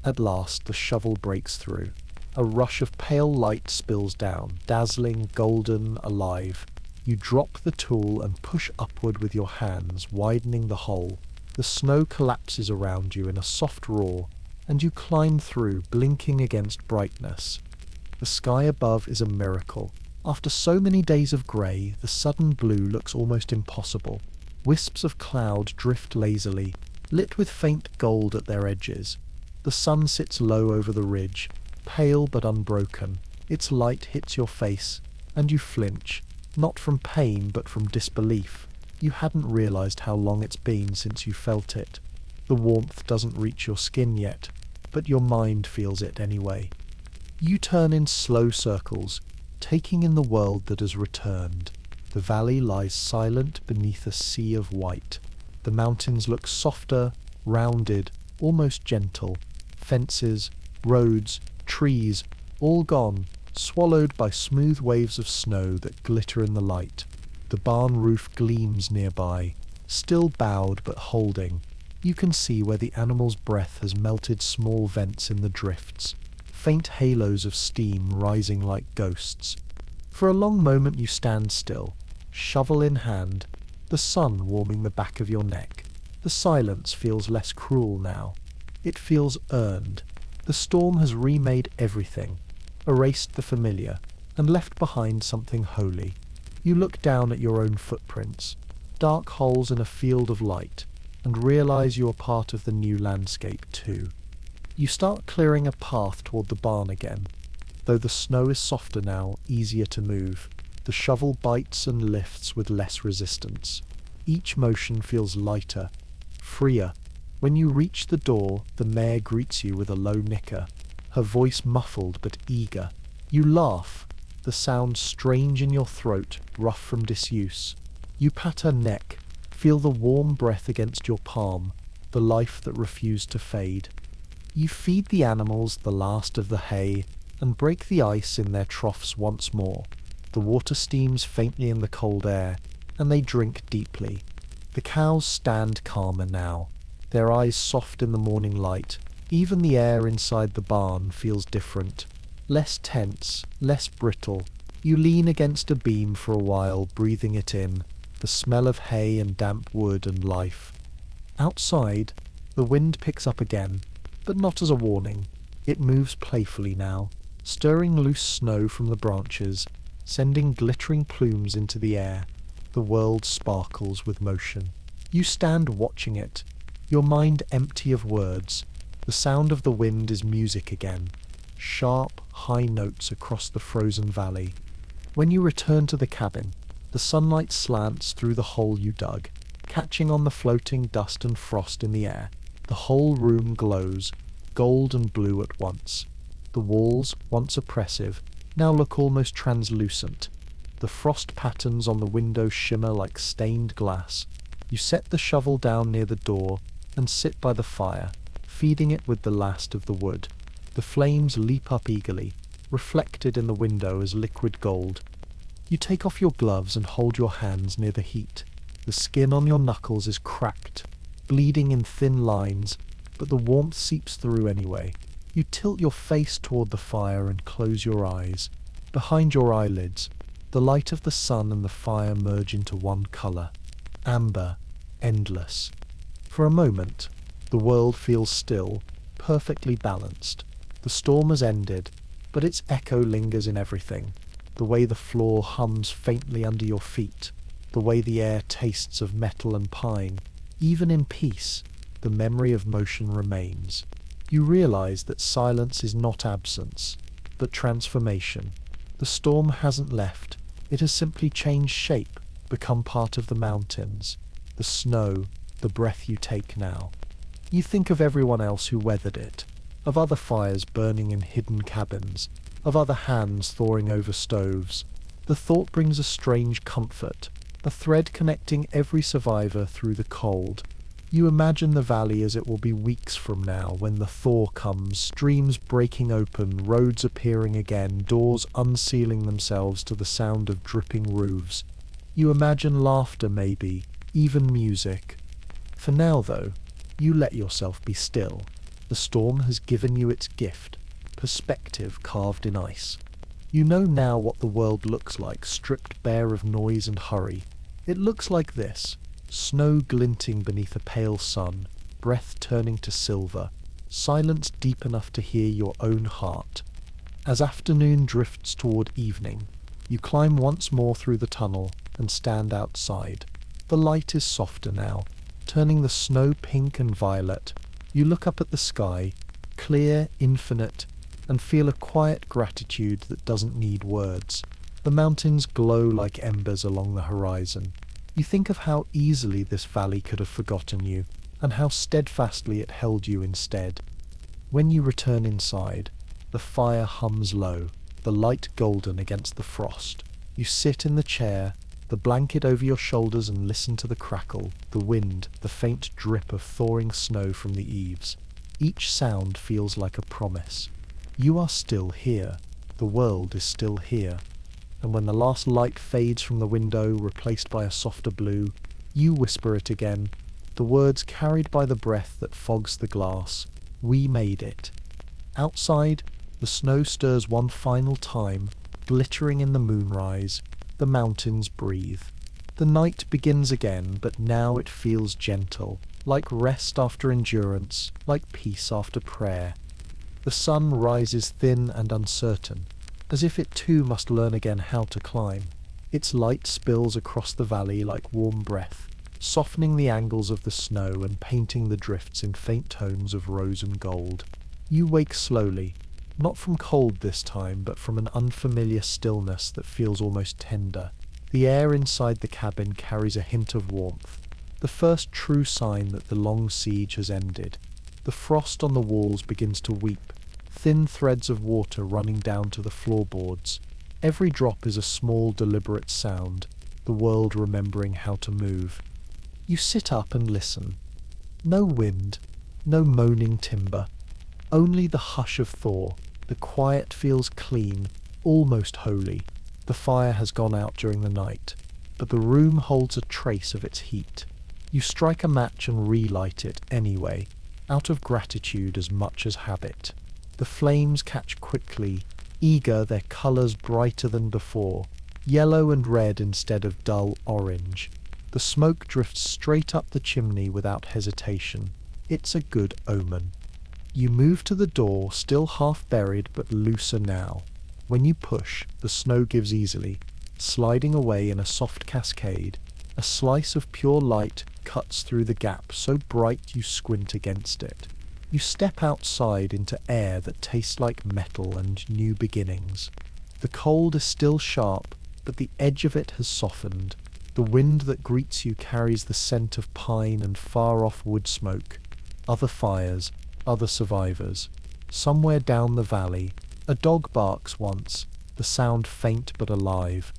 At last, the shovel breaks through. A rush of pale light spills down, dazzling, golden, alive. You drop the tool and push upward with your hands, widening the hole. The snow collapses around you in a soft roar, and you climb through, blinking against brightness. The sky above is a miracle. After so many days of grey, the sudden blue looks almost impossible. Wisps of cloud drift lazily, lit with faint gold at their edges. The sun sits low over the ridge, pale but unbroken. Its light hits your face, and you flinch, not from pain but from disbelief. You hadn't realized how long it's been since you felt it. The warmth doesn't reach your skin yet, but your mind feels it anyway. You turn in slow circles, taking in the world that has returned. The valley lies silent beneath a sea of white. The mountains look softer, rounded, almost gentle. Fences, roads, trees, all gone, swallowed by smooth waves of snow that glitter in the light. The barn roof gleams nearby, still bowed but holding. You can see where the animal's breath has melted small vents in the drifts, faint halos of steam rising like ghosts. For a long moment you stand still, shovel in hand, the sun warming the back of your neck. The silence feels less cruel now. It feels earned. The storm has remade everything, erased the familiar, and left behind something holy. You look down at your own footprints, dark holes in a field of light, and realize you are part of the new landscape too. You start clearing a path toward the barn again. Though the snow is softer now, easier to move, the shovel bites and lifts with less resistance. Each motion feels lighter, freer. When you reach the door, the mare greets you with a low nicker, her voice muffled but eager. You laugh, the sound strange in your throat, rough from disuse. You pat her neck, feel the warm breath against your palm, the life that refused to fade. You feed the animals the last of the hay, and break the ice in their troughs once more. The water steams faintly in the cold air, and they drink deeply. The cows stand calmer now, their eyes soft in the morning light. Even the air inside the barn feels different, less tense, less brittle. You lean against a beam for a while, breathing it in, the smell of hay and damp wood and life. Outside, The wind picks up again, but not as a warning. It moves playfully now, stirring loose snow from the branches, sending glittering plumes into the air. The world sparkles with motion. You stand watching it, your mind empty of words. The sound of the wind is music again, sharp, high notes across the frozen valley. When you return to the cabin, the sunlight slants through the hole you dug, catching on the floating dust and frost in the air. The whole room glows, gold and blue at once. The walls, once oppressive, now look almost translucent. The frost patterns on the windows shimmer like stained glass. You set the shovel down near the door and sit by the fire, feeding it with the last of the wood. The flames leap up eagerly, reflected in the window as liquid gold. You take off your gloves and hold your hands near the heat. The skin on your knuckles is cracked, bleeding in thin lines, but the warmth seeps through anyway. You tilt your face toward the fire and close your eyes. Behind your eyelids, the light of the sun and the fire merge into one color. Amber, endless. For a moment, the world feels still, perfectly balanced. The storm has ended, but its echo lingers in everything. The way the floor hums faintly under your feet, the way the air tastes of metal and pine. Even in peace, the memory of motion remains. You realize that silence is not absence, but transformation. The storm hasn't left. It has simply changed shape, become part of the mountains. The snow, the breath you take now. You think of everyone else who weathered it, of other fires burning in hidden cabins, of other hands thawing over stoves. The thought brings a strange comfort, a thread connecting every survivor through the cold. You imagine the valley as it will be weeks from now when the thaw comes, streams breaking open, roads appearing again, doors unsealing themselves to the sound of dripping roofs. You imagine laughter maybe, even music. For now though, you let yourself be still. The storm has given you its gift, perspective carved in ice. You know now what the world looks like, stripped bare of noise and hurry. It looks like this. Snow glinting beneath a pale sun, breath turning to silver, silence deep enough to hear your own heart. As afternoon drifts toward evening, you climb once more through the tunnel and stand outside. The light is softer now, turning the snow pink and violet. You look up at the sky, clear, infinite, and feel a quiet gratitude that doesn't need words. The mountains glow like embers along the horizon. You think of how easily this valley could have forgotten you, and how steadfastly it held you instead. When you return inside, the fire hums low, the light golden against the frost. You sit in the chair, the blanket over your shoulders, and listen to the crackle, the wind, the faint drip of thawing snow from the eaves. Each sound feels like a promise. You are still here. The world is still here. And when the last light fades from the window, replaced by a softer blue, you whisper it again, the words carried by the breath that fogs the glass. We made it. Outside, the snow stirs one final time, glittering in the moonrise. The mountains breathe. The night begins again, but now it feels gentle, like rest after endurance, like peace after prayer. The sun rises thin and uncertain, as if it too must learn again how to climb. Its light spills across the valley like warm breath, softening the angles of the snow and painting the drifts in faint tones of rose and gold. You wake slowly, not from cold this time, but from an unfamiliar stillness that feels almost tender. The air inside the cabin carries a hint of warmth, the first true sign that the long siege has ended. The frost on the walls begins to weep, thin threads of water running down to the floorboards. Every drop is a small, deliberate sound, the world remembering how to move. You sit up and listen. No wind, no moaning timber, only the hush of thaw. The quiet feels clean, almost holy. The fire has gone out during the night, but the room holds a trace of its heat. You strike a match and relight it anyway, out of gratitude as much as habit. The flames catch quickly, eager, their colours brighter than before, yellow and red instead of dull orange. The smoke drifts straight up the chimney without hesitation. It's a good omen. You move to the door, still half buried but looser now. When you push, the snow gives easily, sliding away in a soft cascade. A slice of pure light cuts through the gap, so bright you squint against it. You step outside into air that tastes like metal and new beginnings. The cold is still sharp, but the edge of it has softened. The wind that greets you carries the scent of pine and far-off wood smoke. Other fires, other survivors. Somewhere down the valley, a dog barks once, the sound faint but alive.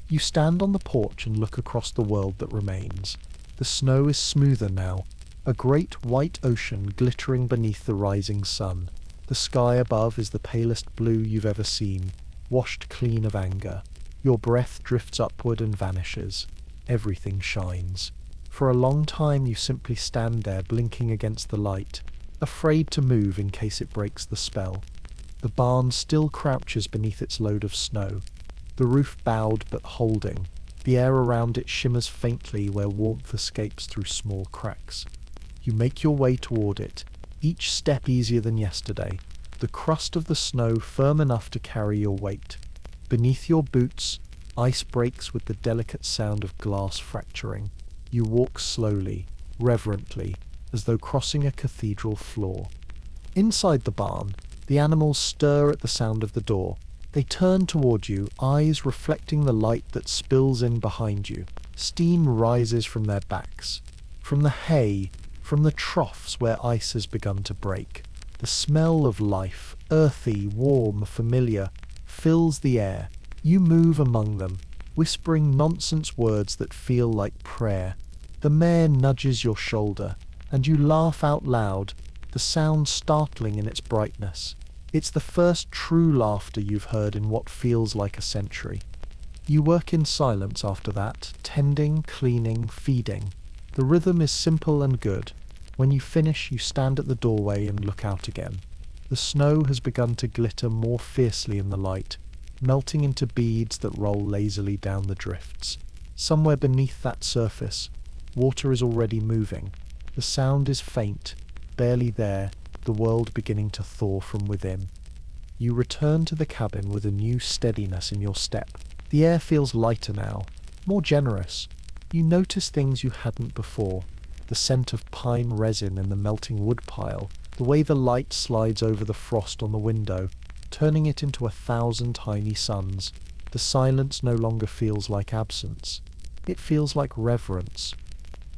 You stand on the porch and look across the world that remains. The snow is smoother now, a great white ocean glittering beneath the rising sun. The sky above is the palest blue you've ever seen, washed clean of anger. Your breath drifts upward and vanishes. Everything shines. For a long time you simply stand there blinking against the light, afraid to move in case it breaks the spell. The barn still crouches beneath its load of snow, the roof bowed but holding. The air around it shimmers faintly where warmth escapes through small cracks. You make your way toward it, each step easier than yesterday, the crust of the snow firm enough to carry your weight. Beneath your boots, ice breaks with the delicate sound of glass fracturing. You walk slowly, reverently, as though crossing a cathedral floor. Inside the barn, the animals stir at the sound of the door. They turn toward you, eyes reflecting the light that spills in behind you. Steam rises from their backs, from the hay, from the troughs where ice has begun to break. The smell of life, earthy, warm, familiar, fills the air. You move among them, whispering nonsense words that feel like prayer. The mare nudges your shoulder, and you laugh out loud, the sound startling in its brightness. It's the first true laughter you've heard in what feels like a century. You work in silence after that, tending, cleaning, feeding. The rhythm is simple and good. When you finish, you stand at the doorway and look out again. The snow has begun to glitter more fiercely in the light, melting into beads that roll lazily down the drifts. Somewhere beneath that surface, water is already moving. The sound is faint, barely there, the world beginning to thaw from within. You return to the cabin with a new steadiness in your step. The air feels lighter now, more generous. You notice things you hadn't before. The scent of pine resin in the melting wood pile, the way the light slides over the frost on the window, turning it into 1,000 tiny suns. The silence no longer feels like absence. It feels like reverence.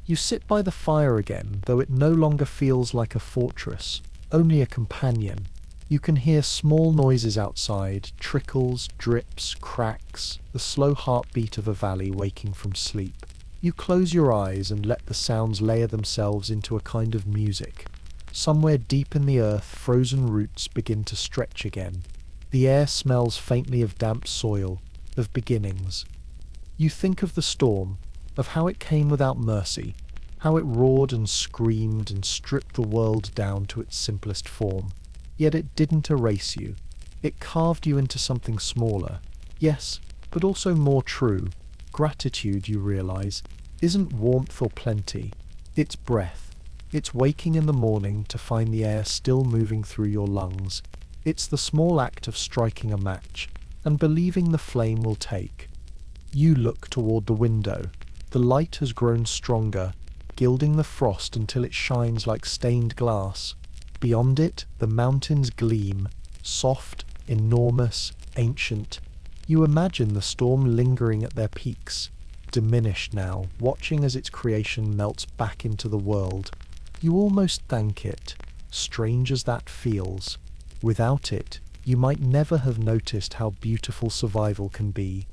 You sit by the fire again, though it no longer feels like a fortress, only a companion. You can hear small noises outside, trickles, drips, cracks, the slow heartbeat of a valley waking from sleep. You close your eyes and let the sounds layer themselves into a kind of music. Somewhere deep in the earth, frozen roots begin to stretch again. The air smells faintly of damp soil, of beginnings. You think of the storm, of how it came without mercy, how it roared and screamed and stripped the world down to its simplest form. Yet it didn't erase you. It carved you into something smaller. Yes, but also more true. Gratitude, you realize, isn't warmth or plenty. It's breath. It's waking in the morning to find the air still moving through your lungs. It's the small act of striking a match and believing the flame will take. You look toward the window. The light has grown stronger, gilding the frost until it shines like stained glass. Beyond it, the mountains gleam, soft, enormous, ancient. You imagine the storm lingering at their peaks, diminished now, watching as its creation melts back into the world. You almost thank it, strange as that feels. Without it, you might never have noticed how beautiful survival can be.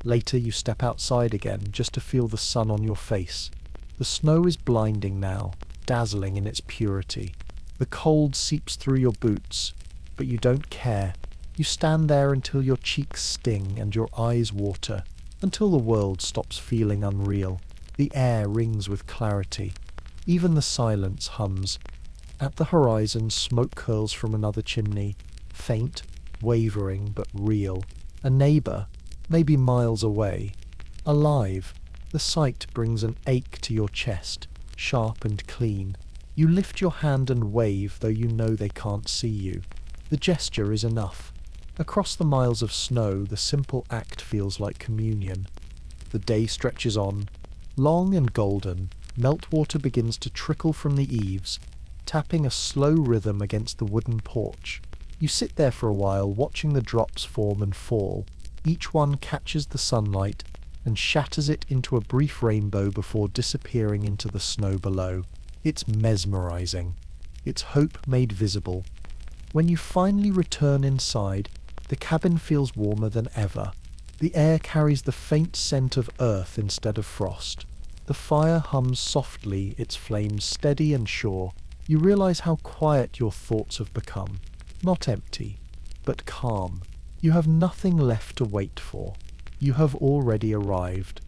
Later you step outside again just to feel the sun on your face. The snow is blinding now, dazzling in its purity. The cold seeps through your boots, but you don't care. You stand there until your cheeks sting and your eyes water, until the world stops feeling unreal. The air rings with clarity. Even the silence hums. At the horizon, smoke curls from another chimney, faint, wavering, but real. A neighbour, maybe miles away. Alive. The sight brings an ache to your chest, sharp and clean. You lift your hand and wave, though you know they can't see you. The gesture is enough. Across the miles of snow, the simple act feels like communion. The day stretches on. Long and golden, meltwater begins to trickle from the eaves, tapping a slow rhythm against the wooden porch. You sit there for a while, watching the drops form and fall. Each one catches the sunlight and shatters it into a brief rainbow before disappearing into the snow below. It's mesmerizing. It's hope made visible. When you finally return inside, the cabin feels warmer than ever. The air carries the faint scent of earth instead of frost. The fire hums softly, its flames steady and sure. You realize how quiet your thoughts have become. Not empty, but calm. You have nothing left to wait for. You have already arrived.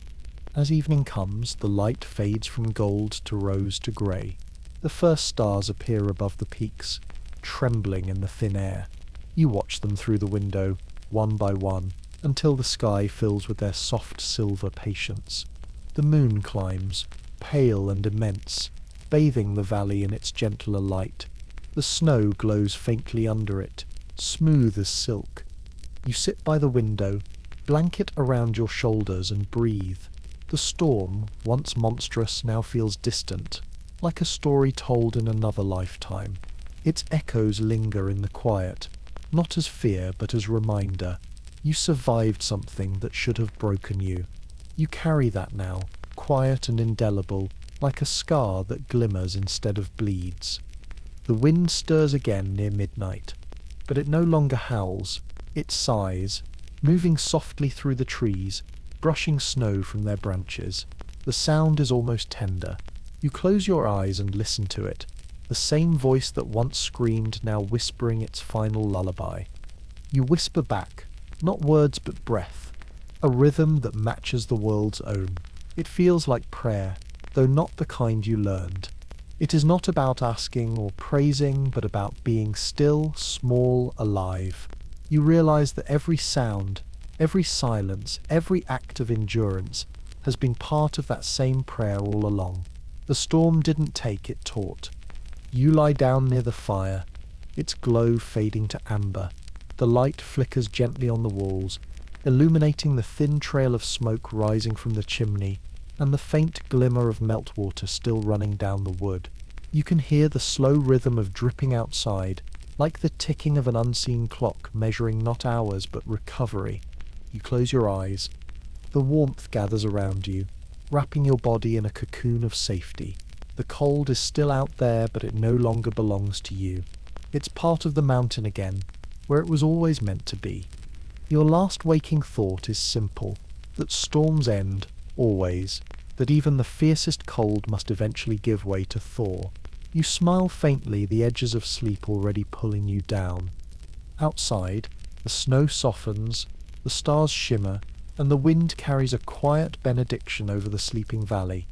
As evening comes, the light fades from gold to rose to grey. The first stars appear above the peaks, trembling in the thin air. You watch them through the window, one by one, until the sky fills with their soft silver patience. The moon climbs, pale and immense, bathing the valley in its gentler light. The snow glows faintly under it, smooth as silk. You sit by the window, blanket around your shoulders, and breathe. The storm, once monstrous, now feels distant, like a story told in another lifetime. Its echoes linger in the quiet, not as fear but as reminder. You survived something that should have broken you. You carry that now, quiet and indelible, like a scar that glimmers instead of bleeds. The wind stirs again near midnight, but it no longer howls. It sighs, moving softly through the trees, brushing snow from their branches. The sound is almost tender. You close your eyes and listen to it, the same voice that once screamed, now whispering its final lullaby. You whisper back, not words but breath, a rhythm that matches the world's own. It feels like prayer, though not the kind you learned. It is not about asking or praising, but about being still, small, alive. You realize that every sound, every silence, every act of endurance has been part of that same prayer all along. The storm didn't take, it taught. You lie down near the fire, its glow fading to amber. The light flickers gently on the walls, illuminating the thin trail of smoke rising from the chimney and the faint glimmer of meltwater still running down the wood. You can hear the slow rhythm of dripping outside, like the ticking of an unseen clock measuring not hours but recovery. You close your eyes. The warmth gathers around you, wrapping your body in a cocoon of safety. The cold is still out there, but it no longer belongs to you. It's part of the mountain again, where it was always meant to be. Your last waking thought is simple, that storms end, always, that even the fiercest cold must eventually give way to thaw. You smile faintly, the edges of sleep already pulling you down. Outside, the snow softens, the stars shimmer, and the wind carries a quiet benediction over the sleeping valley.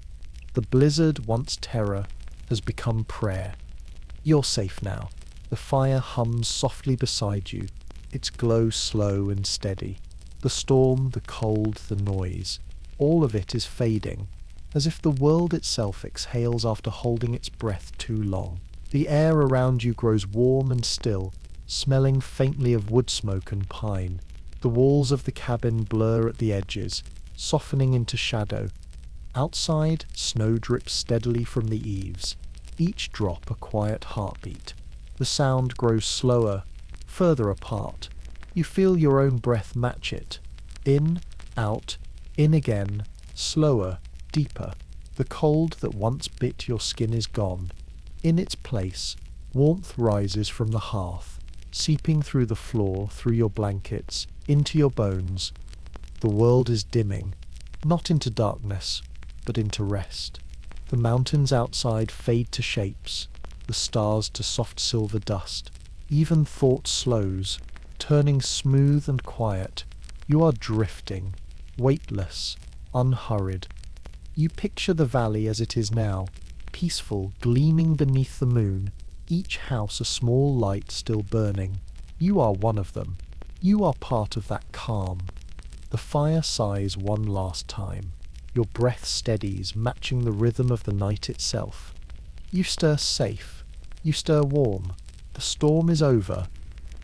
The blizzard, once terror, has become prayer. You're safe now. The fire hums softly beside you, its glow slow and steady. The storm, the cold, the noise, all of it is fading, as if the world itself exhales after holding its breath too long. The air around you grows warm and still, smelling faintly of wood smoke and pine. The walls of the cabin blur at the edges, softening into shadow. Outside, snow drips steadily from the eaves, each drop a quiet heartbeat. The sound grows slower, further apart. You feel your own breath match it. In, out, in again, slower, deeper. The cold that once bit your skin is gone. In its place, warmth rises from the hearth, seeping through the floor, through your blankets, into your bones. The world is dimming, not into darkness, but into rest. The mountains outside fade to shapes, the stars to soft silver dust. Even thought slows, turning smooth and quiet. You are drifting, weightless, unhurried. You picture the valley as it is now, peaceful, gleaming beneath the moon, each house a small light still burning. You are one of them. You are part of that calm. The fire sighs one last time. Your breath steadies, matching the rhythm of the night itself. You stir safe. You stir warm. The storm is over.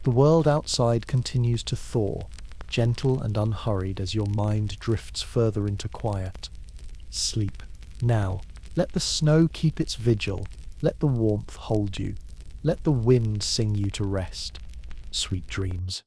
The world outside continues to thaw, gentle and unhurried as your mind drifts further into quiet. Sleep. Now, let the snow keep its vigil. Let the warmth hold you. Let the wind sing you to rest. Sweet dreams.